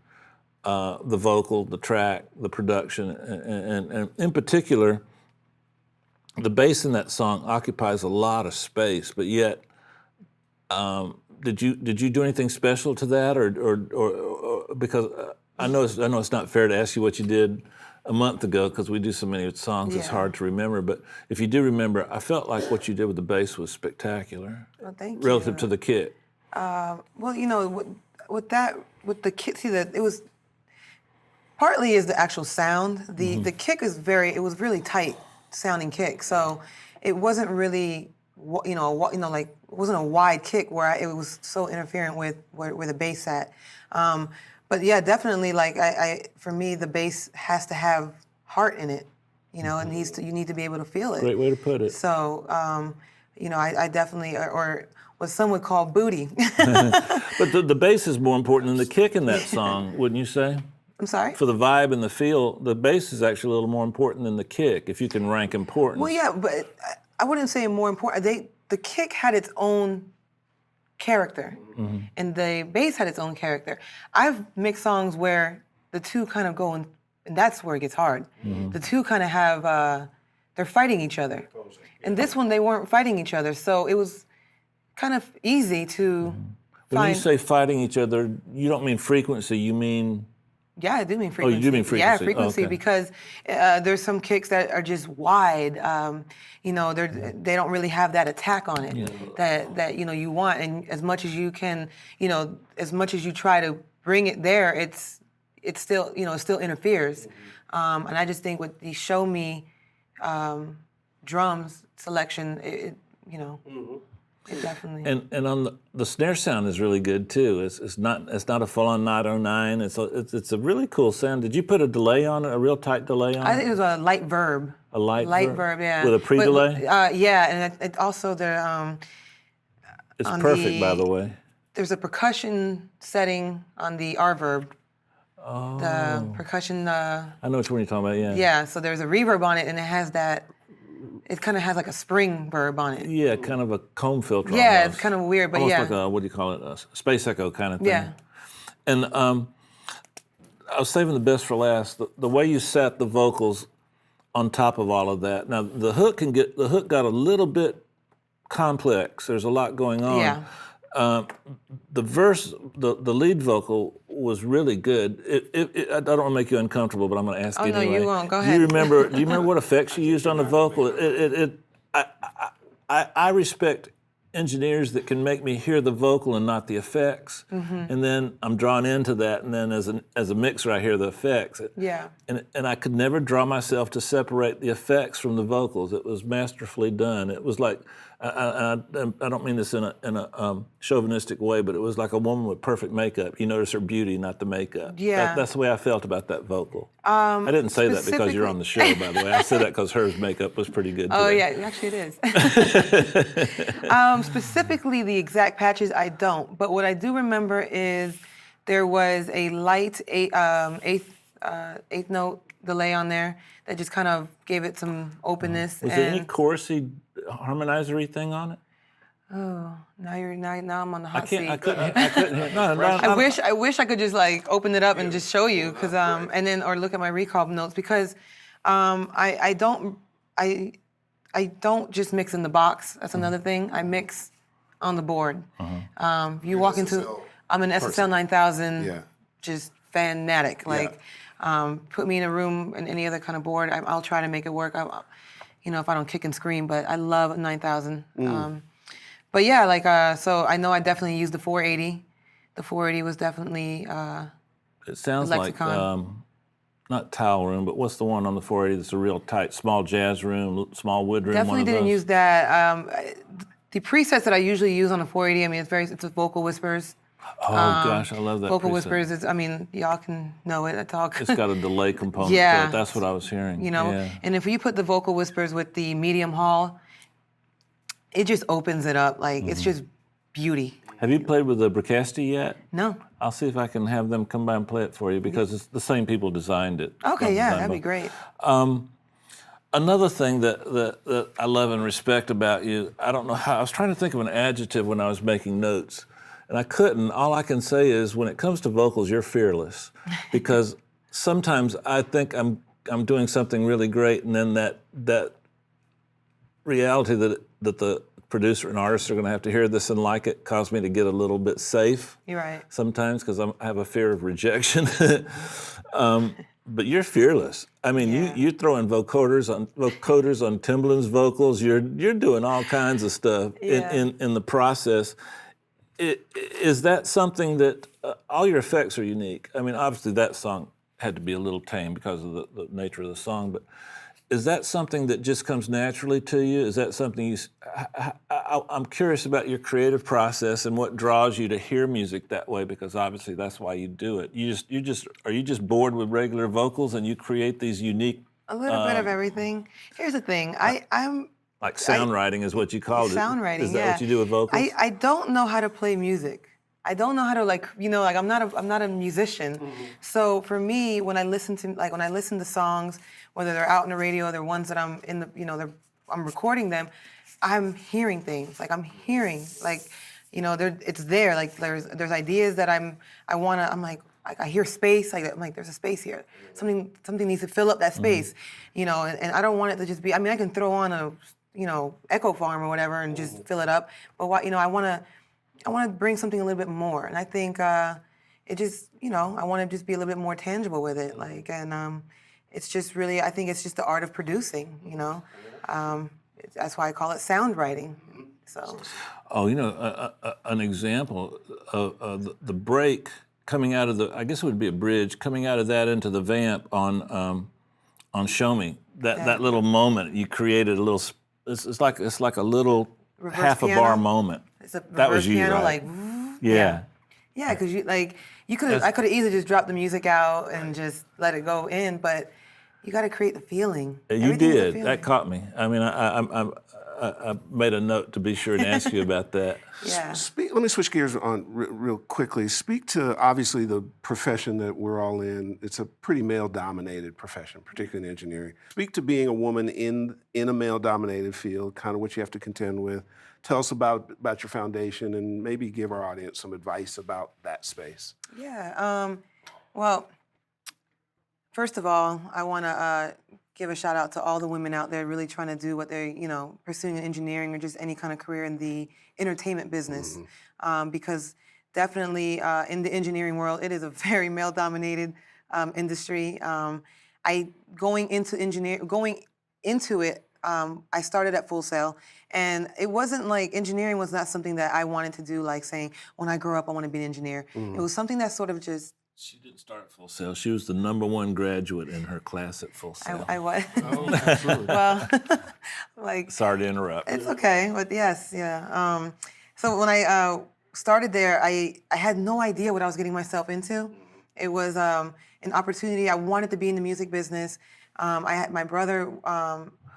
the vocal, the track, the production, and in particular, the bass in that song occupies a lot of space, but yet, did you do anything special to that, or because I know it's not fair to ask you what you did a month ago, because we do so many songs, it's Yeah. hard to remember. But if you do remember, I felt like what you did with the bass was spectacular Well, thank you. relative to the kick. Well, you know, with the kick, see that it was partly is the actual sound. The kick is it was really tight sounding kick, so it wasn't really like it wasn't a wide kick where it was so interfering with where the bass sat. But yeah, definitely, like for me, the bass has to have heart in it, you know, and you need to be able to feel it. Great way to put it. So, you know, I definitely, or what some would call booty. But the bass is more important than the kick in that song, wouldn't you say? I'm sorry? For the vibe and the feel, the bass is actually a little more important than the kick, if you can rank importance. Well, yeah, but I wouldn't say more important. The kick had its own character, and the bass had its own character. I've mixed songs where the two kind of go, and that's where it gets hard. The two kind of have, they're fighting each other. And this one, they weren't fighting each other, so it was kind of easy to When find. you say fighting each other, you don't mean frequency, you mean... Yeah, I do mean frequency. Oh, you do mean Yeah, frequency. frequency, Okay. because there's some kicks that are just wide. You know, they don't really have that attack on it that you know you want. And as much as you can, you know, as much as you try to bring it there, it's still, you know, it still interferes. And I just think with the Show Me drums selection, you know. It definitely. And on the snare sound is really good too. It's not a full-on 909. It's a really cool sound. Did you put a delay on it? A real tight delay on it? I think it was a light verb. A light verb, yeah. with a pre-delay. Yeah, and it also It's on perfect, by the way. There's a percussion setting on the reverb. Oh. The percussion. I know which one you're talking about. Yeah. Yeah. So there's a reverb on it, and it has that. It kind of has like a spring verb on it. Yeah, kind of a comb filter. Yeah, almost. it's kind of weird, but almost yeah. like a, what do you call it? A space echo kind of thing. Yeah. And I was saving the best for last. The way you sat the vocals on top of all of that. Now the hook got a little bit complex. There's a lot going on. Yeah. The verse, the lead vocal was really good. I don't want to make you uncomfortable, but I'm going to ask you anyway. Oh no, you won't. Go ahead. Do you remember what effects you used on the vocal? I respect engineers that can make me hear the vocal and not the effects, and then I'm drawn into that, and then as a mixer I hear the effects. Yeah. And I could never draw myself to separate the effects from the vocals. It was masterfully done. It was like, I don't mean this in a chauvinistic way, but it was like a woman with perfect makeup. You notice her beauty, not the makeup. Yeah. That's the way I felt about that vocal. I didn't say that because you're on the show, by the way. I said that because her makeup was pretty good. Oh today. yeah, actually it is. Specifically, the exact patches I don't, but what I do remember is there was a light eighth note delay on there that just kind of gave it some openness. Was there any chorusy harmonizer-y thing on it? Oh, now I'm on the hot seat. I couldn't hear. No, I wish I could just like open it up and just show you, cause and then or look at my recall notes, because I don't just mix in the box. That's another thing. I mix on the board. You walk into, I'm an SSL 9000, just fanatic. Like, put me in a room in any other kind of board, I'll try to make it work. If I don't kick and scream, but I love a 9000. But yeah, like, so I know I definitely used the 480. The 480 was definitely it sounds lexicon. like, not tile room, but what's the one on the 480 that's a real tight, small jazz room, small wood room? Definitely one of didn't those? use that. The presets that I usually use on the 480, I mean, it's a vocal whispers. Oh gosh, I love that Vocal preset. whispers is, I mean, y'all can know it. I talk. It's got a delay component Yeah. to it. That's what I was hearing. Yeah. And if you put the vocal whispers with the medium hall, it just opens it up. Like, it's just beauty. Have you played with the Bricasti yet? No. I'll see if I can have them come by and play it for you, because it's the same people designed it. Okay, yeah, that'd be great. Another thing that I love and respect about you, I don't know how, I was trying to think of an adjective when I was making notes, and I couldn't. All I can say is, when it comes to vocals, you're fearless, because sometimes I think I'm doing something really great, and then that reality that the producer and artists are going to have to hear this and like it caused me to get a little bit safe. You're right. Sometimes, because I have a fear of rejection. But you're fearless. I mean, you're throwing vocoders on Timlin's vocals. You're doing all kinds of stuff in the process. Is that something that all your effects are unique? I mean, obviously that song had to be a little tame because of the nature of the song, but is that something that just comes naturally to you? Is that something I'm curious about your creative process and what draws you to hear music that way, because obviously that's why you do it. Are you just bored with regular vocals and you create these unique? A little bit of everything. Here's the thing. I'm like sound writing is what you called it. Sound writing. Is that what you do with vocals? I don't know how to play music. I don't know how to I'm not a musician. So for me, when I listen to songs, whether they're out on the radio, they're ones that I'm in the, I'm recording them, I'm hearing things. Like I'm hearing, it's there. Like there's ideas that I'm like I hear space. I'm like, there's a space here. Something needs to fill up that space, and I don't want it to just be. I mean, I can throw on a, Echo Farm or whatever and just fill it up. But I want to bring something a little bit more. And I think it just, I want to just be a little bit more tangible with it. It's just really, I think it's just the art of producing, that's why I call it sound writing. So. Oh, an example of the break coming out of I guess it would be a bridge, coming out of that into the vamp on Show Me. That little moment, you created a little, it's like a little reverse half piano. A bar moment. It's a reverse that was you, piano, right? Yeah, because I could have easily just dropped the music out and just let it go in, but you got to create the feeling. You did. That caught me. I mean, I made a note to be sure to ask you about that. Yeah. Let me switch gears on real quickly. Speak to, obviously, the profession that we're all in. It's a pretty male-dominated profession, particularly in engineering. Speak to being a woman in a male-dominated field, kind of what you have to contend with. Tell us about your foundation and maybe give our audience some advice about that space. Yeah. Well, first of all, I want to give a shout out to all the women out there really trying to do what they're, pursuing engineering or just any kind of career in the entertainment business. Because definitely in the engineering world, it is a very male-dominated industry. Going into it, I started at Full Sail, and it wasn't like engineering was not something that I wanted to do, like saying, when I grow up, I want to be an engineer. It was something that sort of just... She didn't start at Full Sail. She was the #1 graduate in her class at Full Sail. I was. Oh, absolutely. Well, like... Sorry to interrupt. It's okay, but yes, yeah. So when I started there, I had no idea what I was getting myself into. It was an opportunity. I wanted to be in the music business. I had my brother,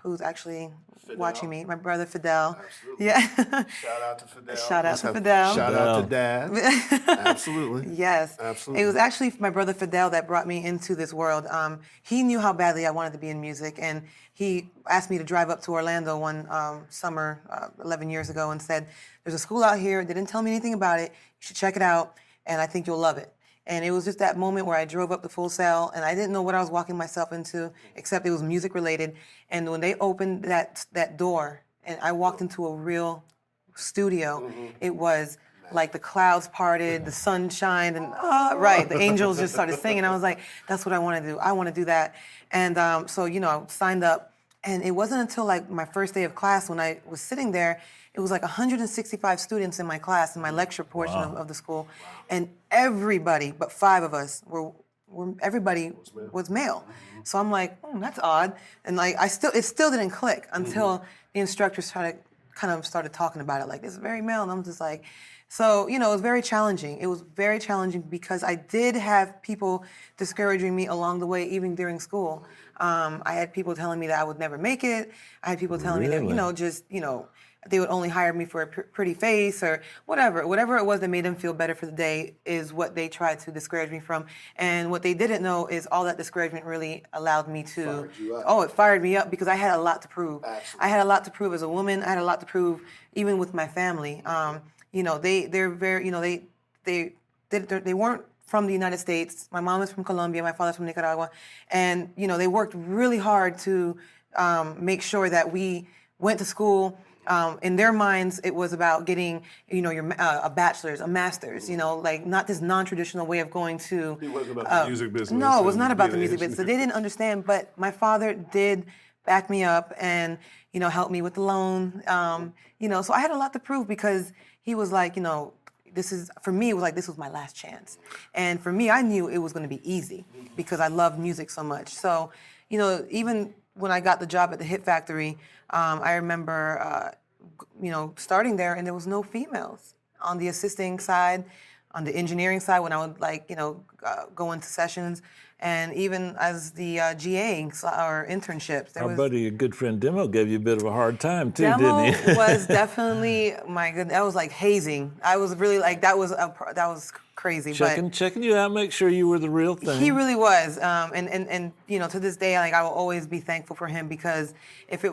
who's actually watching me, my brother Fidel. Absolutely. Yeah. Shout out to Fidel. Shout out to Fidel. Shout out to Dad. Absolutely. Yes. Absolutely. It was actually my brother Fidel that brought me into this world. He knew how badly I wanted to be in music, and he asked me to drive up to Orlando one summer 11 years ago and said, there's a school out here. They didn't tell me anything about it. You should check it out, and I think you'll love it. And it was just that moment where I drove up to Full Sail, and I didn't know what I was walking myself into, except it was music related. And when they opened that door, and I walked into a real studio, it was like the clouds parted, the sun shined, and the angels just started singing. I was like, that's what I want to do. I want to do that. And so, I signed up, and it wasn't until like my first day of class when I was sitting there, it was like 165 students in my class, in my lecture portion of the school, and everybody but 5 of us everybody was male. So I'm like, that's odd, and like it still didn't click until the instructors started talking about it, like it's very male, and I'm just like, so it was very challenging. It was very challenging because I did have people discouraging me along the way, even during school. I had people telling me that I would never make it. I had people telling me that they would only hire me for a pretty face or whatever it was that made them feel better for the day is what they tried to discourage me from. And what they didn't know is all that discouragement really allowed me to... it fired me up because I had a lot to prove. Absolutely. I had a lot to prove as a woman. I had a lot to prove even with my family. They're very, they weren't from the United States. My mom is from Colombia, my father's from Nicaragua. And, they worked really hard to make sure that we went to school. In their minds, it was about getting, a bachelor's, a master's, like not this non-traditional way of going to... It wasn't about the music business. No, it was not about the music business. So they didn't understand, but my father did back me up and, help me with the loan. So I had a lot to prove because he was like, this was my last chance. And for me, I knew it was going to be easy because I love music so much. So, even when I got the job at the Hit Factory, I remember, starting there and there was no females on the assisting side, on the engineering side when I would go into sessions, and even as the GA or internships. Our buddy, your good friend Demo, gave you a bit of a hard time too, Demo didn't he? was definitely, my goodness, that was like hazing. I was really like, that was crazy. Checking you out, make sure you were the real thing. He really was, and to this day, like I will always be thankful for him because if it,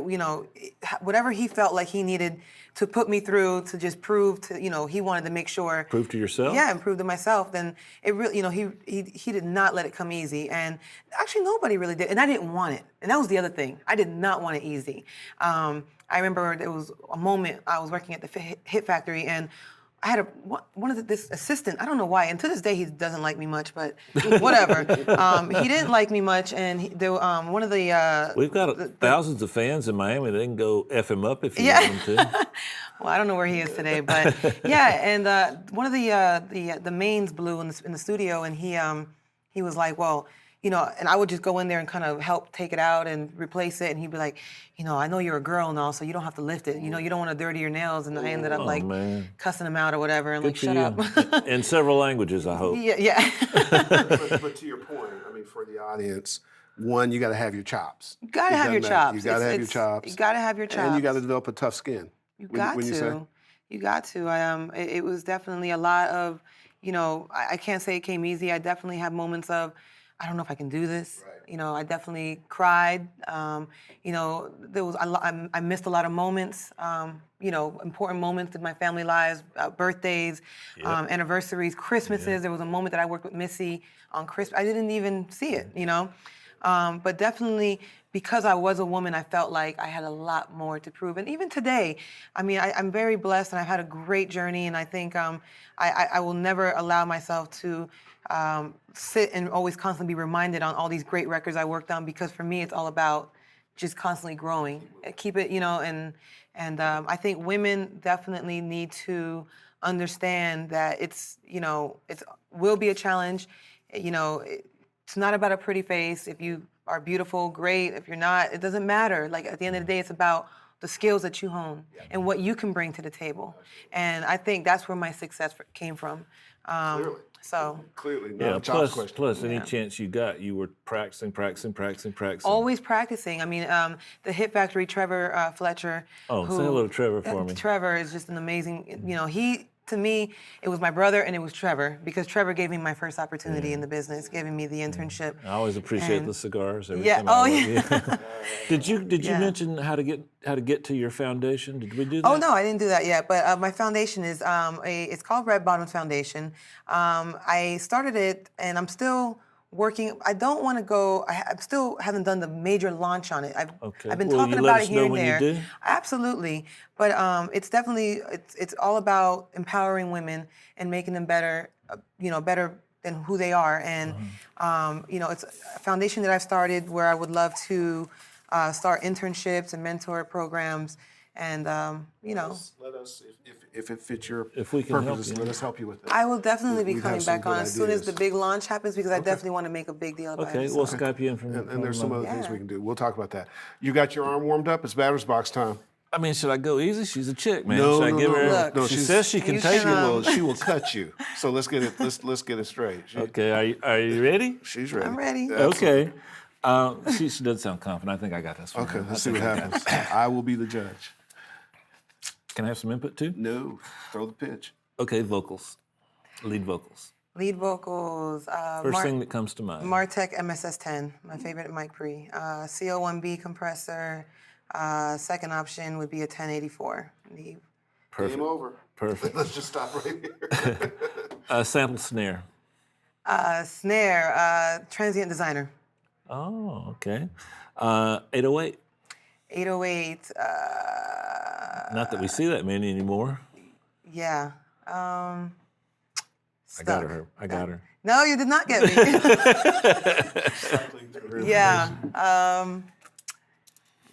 whatever he felt like he needed to put me through to just prove to, he wanted to make sure. Prove to yourself? Yeah, and prove to myself. Then it really, he did not let it come easy, and actually nobody really did, and I didn't want it, and that was the other thing. I did not want it easy. I remember there was a moment I was working at the Hit Factory, and I had this assistant. I don't know why, and to this day he doesn't like me much, but whatever. He didn't like me much, and one of the we've got thousands of fans in Miami. They can go F him up if you want them to. Well, I don't know where he is today, but yeah. And one of the mains blew in the studio, and he was like, well, and I would just go in there and kind of help take it out and replace it. And he'd be like, I know you're a girl now, so you don't have to lift it. You don't want to dirty your nails. And I ended up cussing him out or whatever and Good shut up. In several languages, I hope. Yeah. But to your point, I mean, for the audience, one, you got to have your chops. You gotta It have your doesn't matter. chops. You got to have your It's- chops. You gotta have your chops. And you got to develop a tough skin. You When- got when to. you say? You got to. It was definitely a lot of, I can't say it came easy. I definitely had moments of, I don't know if I can do this. Right. I definitely cried. There was I missed a lot of moments. Important moments in my family lives, birthdays, anniversaries, Christmases. There was a moment that I worked with Missy on Christmas. I didn't even see it. But definitely because I was a woman, I felt like I had a lot more to prove. And even today, I'm very blessed and I've had a great journey. And I think I will never allow myself to sit and always constantly be reminded on all these great records I worked on, because for me, it's all about just constantly growing. Keep it, and I think women definitely need to understand that it's will be a challenge. It's not about a pretty face. If you are beautiful, great. If you're not, it doesn't matter. Like at the end of the day, it's about the skills that you hone and what you can bring to the table. And I think that's where my success came from. Clearly. So Clearly, not Yeah. a chops question. Plus, any chance you got, you were practicing. always practicing. The Hit Factory, Trevor Fletcher. Oh, say hello to Trevor for me. Trevor is just an amazing. To me, it was my brother and it was Trevor, because Trevor gave me my first opportunity in the business, giving me the internship. I always appreciate And- the cigars. Every Yeah. time I Oh, work. yeah. Did you Yeah. mention how to get to your foundation? Did we do that? Oh no, I didn't do that yet. But my foundation is it's called Red Bottoms Foundation. I started it, and I'm still working. I don't want to go. I still haven't done the major launch on it. Okay. I've been Will talking you let about us it here know and when you there. do? Absolutely. But it's definitely it's all about empowering women and making them better. Better than who they are. And it's a foundation that I've started where I would love to start internships and mentor programs. And Let us if it fits your If we can help purposes, you. let us help you with it. I will definitely be We'd have coming some back good on as soon as ideas. the big launch happens, because I definitely want to make a big deal about Okay, it. we'll so. Skype you in from. And there's some other things Yeah. we can do. We'll talk about that. You got your arm warmed up? It's batter's box time. I mean, should I go easy? She's a chick, man. No, should no, I give no, her? no. Look, No, she she's- says she can you take can, it. She will cut you. So let's get it. Let's get it straight. Okay, are you ready? She's ready. I'm ready. Yeah, Okay. She does sound confident. I think I got this one. Okay. Let's see what happens. I will be the judge. Can I have some input too? No. Throw the pitch. Okay, vocals. Lead vocals. Lead vocals. First thing that comes to mind. Martech MSS10, my favorite mic pre. CO1B compressor. Second option would be a 1084. Perfect. Game over. Perfect. Let's just stop right here. Sample snare. Snare, Transient Designer. Oh, okay. 808. 808, Not that we see that many anymore. yeah. I Stuck. got her. I got her. No, you did not get me. Yeah.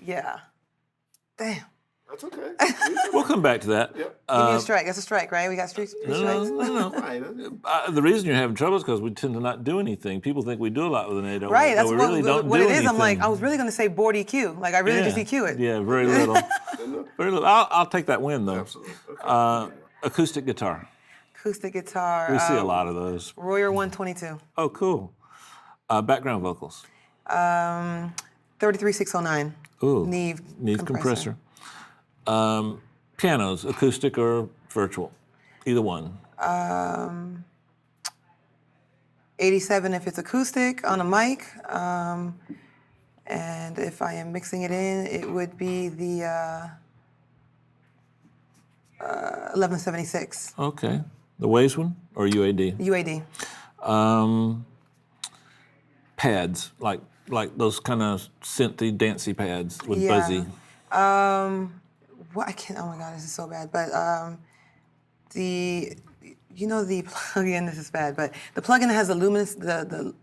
Yeah. Damn. That's okay. We'll come back to that. Yep. Give me a strike. That's a strike, right? We got strikes. No. Right. The reason you're having trouble is because we tend to not do anything. People think we do a lot with an 808. Right, that's but we what, really don't what do it is. anything. I'm like, I was really going to say board EQ. Like, I really just EQ it. Yeah, very little. Very little. I'll take that win, though. Absolutely. Okay. Acoustic guitar. Acoustic guitar. We see a lot of those. Royer 122. Oh, cool. Background vocals. 33609. Ooh. Neve compressor. Pianos, acoustic or virtual? Either one. 87 if it's acoustic on a mic. And if I am mixing it in, it would be the 1176 Okay. The Waves one or UAD? UAD. Pads, like those kind of synthy, dancey pads with Yeah. buzzy. What I can't. Oh my God, this is so bad. But the plugin. This is bad. But the plugin has the luminous. It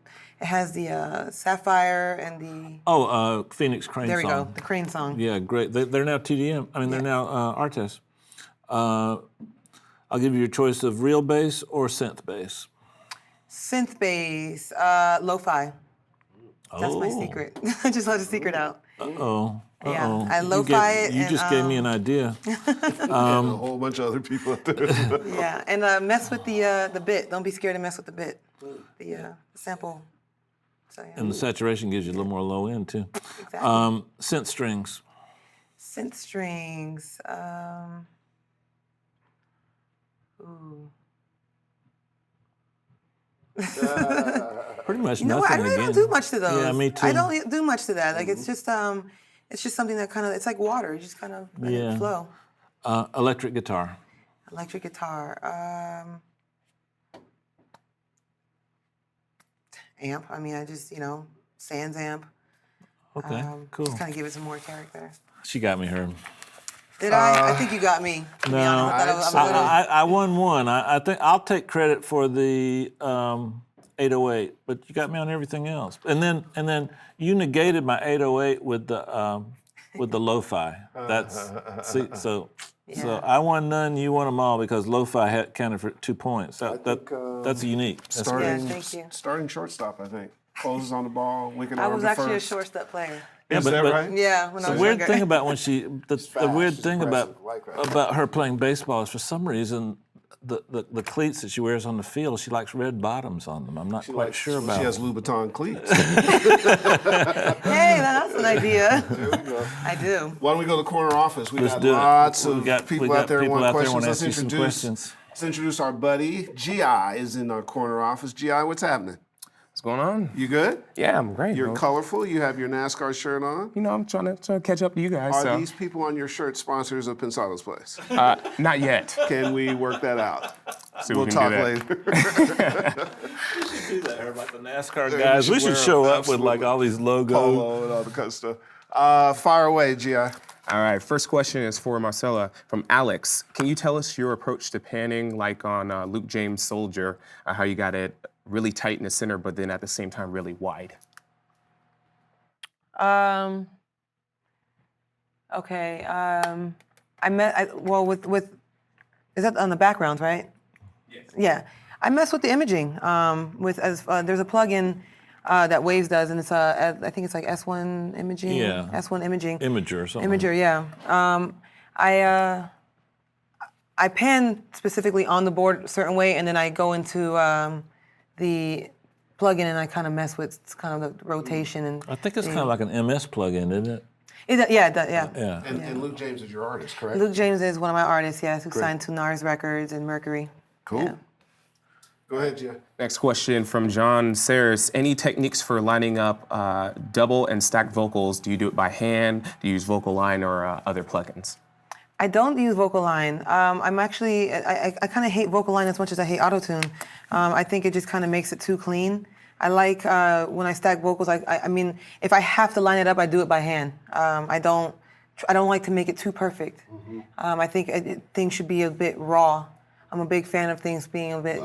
has the sapphire and the. Oh, Phoenix Crane There we song. go. The Crane song. Yeah, great. They're now TDM. I mean, they're now Artes. I'll give you your choice of real bass or synth bass. Synth bass, lo-fi. That's my secret. I just let the secret out. Uh-oh. Yeah, Uh-oh. I lo-fi it You and, just gave me an idea. And a whole bunch of other people out there. Yeah, and mess with the bit. Don't be scared to mess with the bit. The sample So yeah. And the saturation gives you a little more low end too. Exactly. Synth strings. Synth strings. Ooh. Pretty much You know nothing what? I really again. don't do much to those. Yeah, me too. I don't do much to that. Like it's just something that kind of it's like water. You just kind of let it flow. Electric guitar. Electric guitar. Amp. I mean, I just Sans amp. Okay, cool. Just kind of give it some more character. She got me, Herb. Did I? I think you got me. To be No, honest. I thought I was I won one. I think I'll take credit for the 808, but you got me on everything else. And then you negated my 808 with the lo-fi. That's so I won none. You won them all because lo-fi had counted for 2 points. That's unique. That's Starting, thank you. starting shortstop, I think. Closes on the ball, wicked I arm was to actually first. a shortstop player. Is that right? Yeah, when I The was weird younger. thing about when the weird She's thing impressive. I like that. about her playing baseball is for some reason the cleats that she wears on the field, she likes red bottoms on them. I'm not quite sure about. She has Louboutin cleats. Hey, that's an idea. There we go. I do. Why don't we go to the corner office? We Let's got do it. lots We of got people out there people want out there questions. wanna Let's ask you some introduce. questions. Let's introduce our buddy. Gi is in our corner office. Gi, what's happening? What's going on? You good? Yeah, I'm great. You're bro. colorful. You have your NASCAR shirt on. You know, I'm trying to catch up to you guys. Are so. these people on your shirt sponsors of Pensado's Place? Not yet. Can we work that out? See We'll if we can talk do that. later. Do that, Herb, like the NASCAR Yeah, guys. We should wear show them, up with like absolutely. all these logos. Polo and all the kind of stuff. Fire away, Gi. All right, first question is for Marcella from Alex. Can you tell us your approach to panning, like on Luke James' Soldier, how you got it really tight in the center, but then at the same time really wide? Okay. With is that on the background, right? Yes. Yeah. I mess with the imaging. There's a plugin that Waves does, and it's I think it's like S1 imaging. Yeah. S1 imaging. Imager or something. Imager, yeah. I pan specifically on the board a certain way, and then I go into the plugin and I kind of mess with kind of the rotation and. I think it's kind of like an MS plugin, isn't it? Yeah. Yeah. And Luke James is your artist, correct? Luke James is one of my artists, yes, who Great. signed to NARS Records and Mercury. Cool. Yeah. Go ahead, Gi. Next question from John Saris. Any techniques for lining up double and stacked vocals? Do you do it by hand? Do you use Vocal Line or other plugins? I don't use Vocal Line. I'm actually, I kind of hate Vocal Line as much as I hate Autotune. I think it just kind of makes it too clean. I like when I stack vocals. I mean, if I have to line it up, I do it by hand. I don't like to make it too perfect. I think things should be a bit raw. I'm a big fan of things being a bit,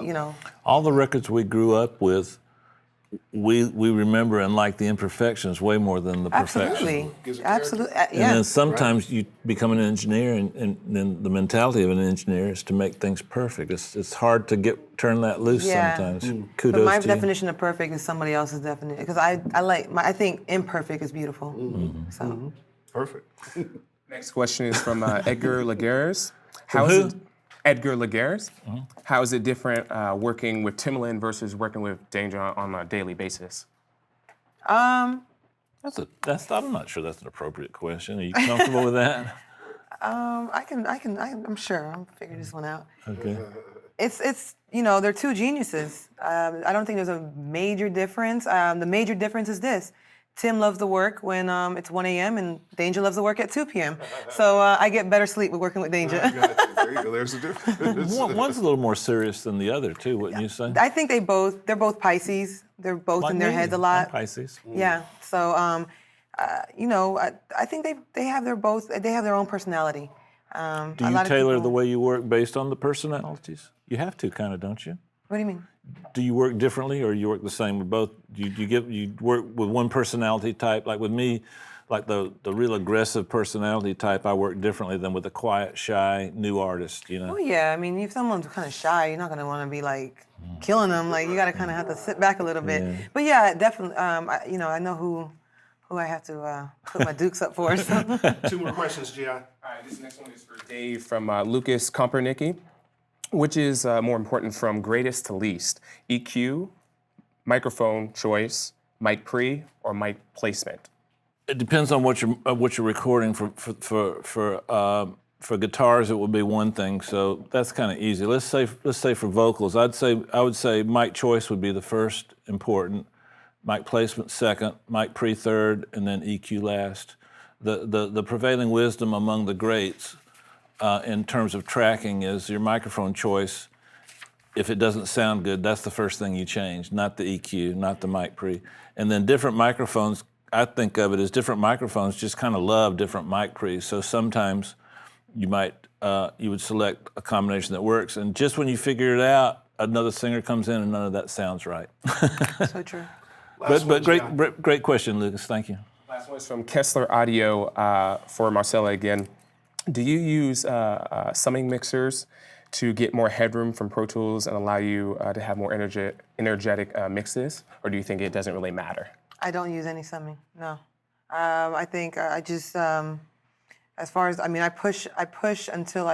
All the records we grew up with, we remember and like the imperfections way more than the perfection. Absolutely, And yeah. then sometimes you become an engineer, and then the mentality of an engineer is to make things perfect. It's hard to turn that loose Yeah. sometimes. Kudos But my to you. definition of perfect is somebody else's definition because I think imperfect is beautiful. So. Perfect. Next question is from Edgar Laguerres. From How is who? it? Edgar Laguerres. How is it different working with Timlin versus working with Danger on a daily basis? I'm not sure that's an appropriate question. Are you comfortable with that? I'm sure I'll figure this one out. Okay. It's they're two geniuses. I don't think there's a major difference. The major difference is this. Tim loves to work when it's 1 a.m. and Danger loves to work at 2 p.m. So I get better sleep with working with Danger. There you go. There's the difference. One's a little more serious than the other, too, wouldn't you say? I think they're both Pisces. They're both Like in their me. heads a I'm lot. Pisces. Yeah. So I think they have their own personality. Do you tailor the way you work based on the personalities? You have to, kind of, don't you? What do you mean? Do you work differently, or you work the same with both? You work with one personality type, like with me, like the real aggressive personality type. I work differently than with the quiet, shy new artist. Oh yeah, I mean, if someone's kind of shy, you're not gonna want to be like killing them. Like you gotta kind of have to sit back a little bit. Yeah. But yeah, definitely. I know who I have to put my dukes up for. So. 2 more questions, Gi. All right, this next one is for Dave from Lucas Kompernicki. Which is more important from greatest to least? EQ, microphone choice, mic pre or mic placement? It depends on what you're recording. For guitars, it would be one thing, so that's kind of easy. Let's say for vocals, I would say mic choice would be the first important, mic placement second, mic pre third, and then EQ last. The prevailing wisdom among the greats in terms of tracking is your microphone choice. If it doesn't sound good, that's the first thing you change, not the EQ, not the mic pre. And then different microphones, I think of it as different microphones just kind of love different mic pre's. So sometimes you would select a combination that works, and just when you figure it out, another singer comes in and none of that sounds right. So true. But great question, Lucas. Thank you. Last one is from Kessler Audio for Marcella again. Do you use summing mixers to get more headroom from Pro Tools and allow you to have more energetic mixes, or do you think it doesn't really matter? I don't use any summing. No. I think I just as far as I push until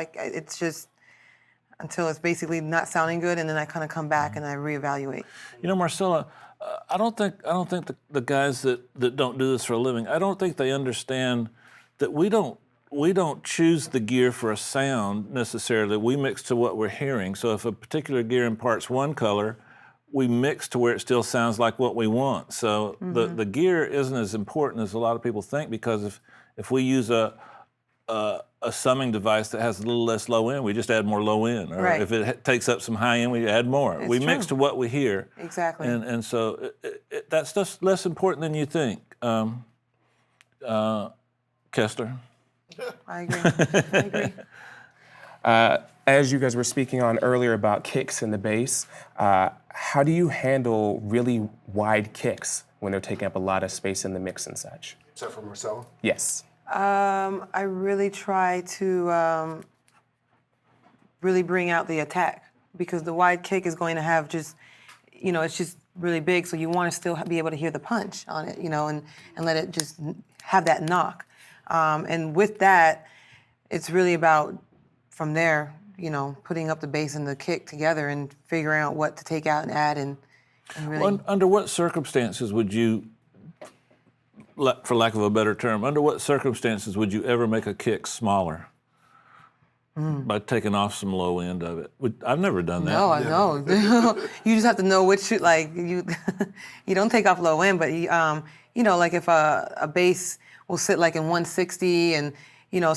until it's basically not sounding good, and then I kind of come back and I reevaluate. You know, Marcella, I don't think the guys that don't do this for a living, I don't think they understand that we don't choose the gear for a sound necessarily. We mix to what we're hearing. So if a particular gear imparts one color, we mix to where it still sounds like what we want. So the gear isn't as important as a lot of people think, because if we use a summing device that has a little less low end, we just add more low end. Or if it takes up some high end, we add more. We mix to what we hear. Exactly. And so that stuff's less important than you think. Kester? I agree. As you guys were speaking on earlier about kicks and the bass, how do you handle really wide kicks when they're taking up a lot of space in the mix and such? Is that for Marcella? Yes. I really try to really bring out the attack, because the wide kick is going to have just, it's just really big, so you want to still be able to hear the punch on it, and let it just have that knock. And with that, it's really about, from there, putting up the bass and the kick together and figuring out what to take out and add and really... Well, under what circumstances would you, for lack of a better term, under what circumstances would you ever make a kick smaller? By taking off some low end of it. I've never done that. No, I know. You just have to know which, you don't take off low end, but like if a bass will sit like in 160, and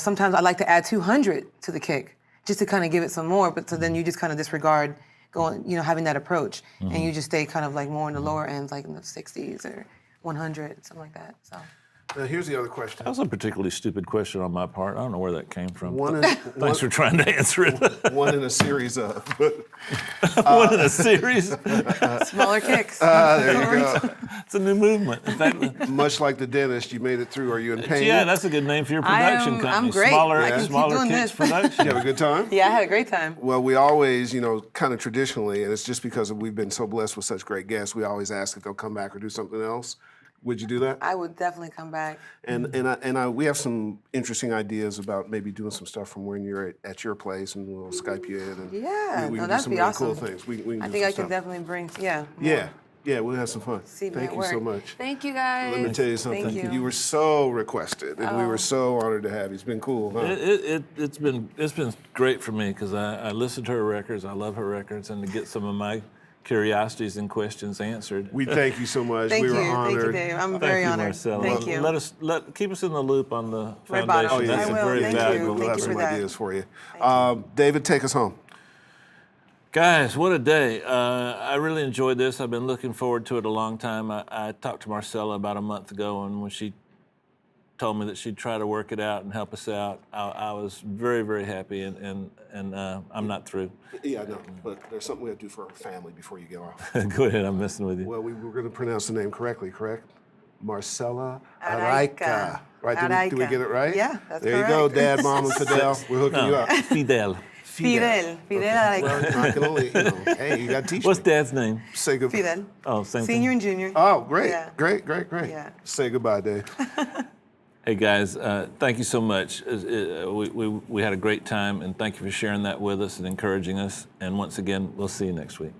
sometimes I like to add 200 to the kick just to kind of give it some more, but so then you just kind of disregard going, having that approach, and you just stay kind of like more in the lower ends, like in the 60s or 100, something like that. So. Now here's the other question. That was a particularly stupid question on my part. I don't know where that came from. Thanks for trying to answer it. One in a series of. One in a series. Smaller kicks. There you go. It's a new movement. In fact, much like the dentist, you made it through. Are you in pain? Yeah, that's a good name for your production company. I'm great. Smaller, I can keep smaller doing Kicks this. Production. You have a good time? Yeah, I had a great time. Well, we always, kind of traditionally, and it's just because we've been so blessed with such great guests, we always ask if they'll come back or do something else. Would you do that? I would definitely come back. And we have some interesting ideas about maybe doing some stuff from when you're at your place, and we'll Skype you in. And Yeah, we can do that'd some be really awesome. cool things. We can I do think some I stuff. could definitely bring, Yeah, we'll have some fun. See me Thank at you work. so much. Thank you, guys. Let me tell you something. Thank you. were so requested, and we were so honored to have you. It's been cool, huh? It's been great for me, because I listen to her records. I love her records, and to get some of my curiosities and questions answered. We thank you so much. Thank we were you. honored. Thank you, Dave. I'm Thank very you, honored. Marcella. Thank you. Keep us in the loop on the Right, foundation. Bono. That's I a will. very Thank you. valuable. We'll have you some for that. ideas for you. David, take us home. Guys, what a day. I really enjoyed this. I've been looking forward to it a long time. I talked to Marcella about a month ago, and when she told me that she'd try to work it out and help us out, I was very, very happy, and I'm not through. Yeah, I know, but there's something we have to do for our family before you get off. Go ahead, I'm messing with you. Well, we were going to pronounce the name correctly, correct? Marcella Araica. Araica. Right? Did we get it right? Yeah, that's There you go, correct. Dad, Mom, and Fidel. We're hooking you up. Fidel. Fidel Araica. Well, I can only, hey, you got to teach What's me. Dad's name? Say goodbye. Fidel. Oh, same Senior thing. and junior. Oh, great, Yeah. great. Yeah. Say goodbye, Dave. Hey guys, thank you so much. We had a great time, and thank you for sharing that with us and encouraging us. And once again, we'll see you next week.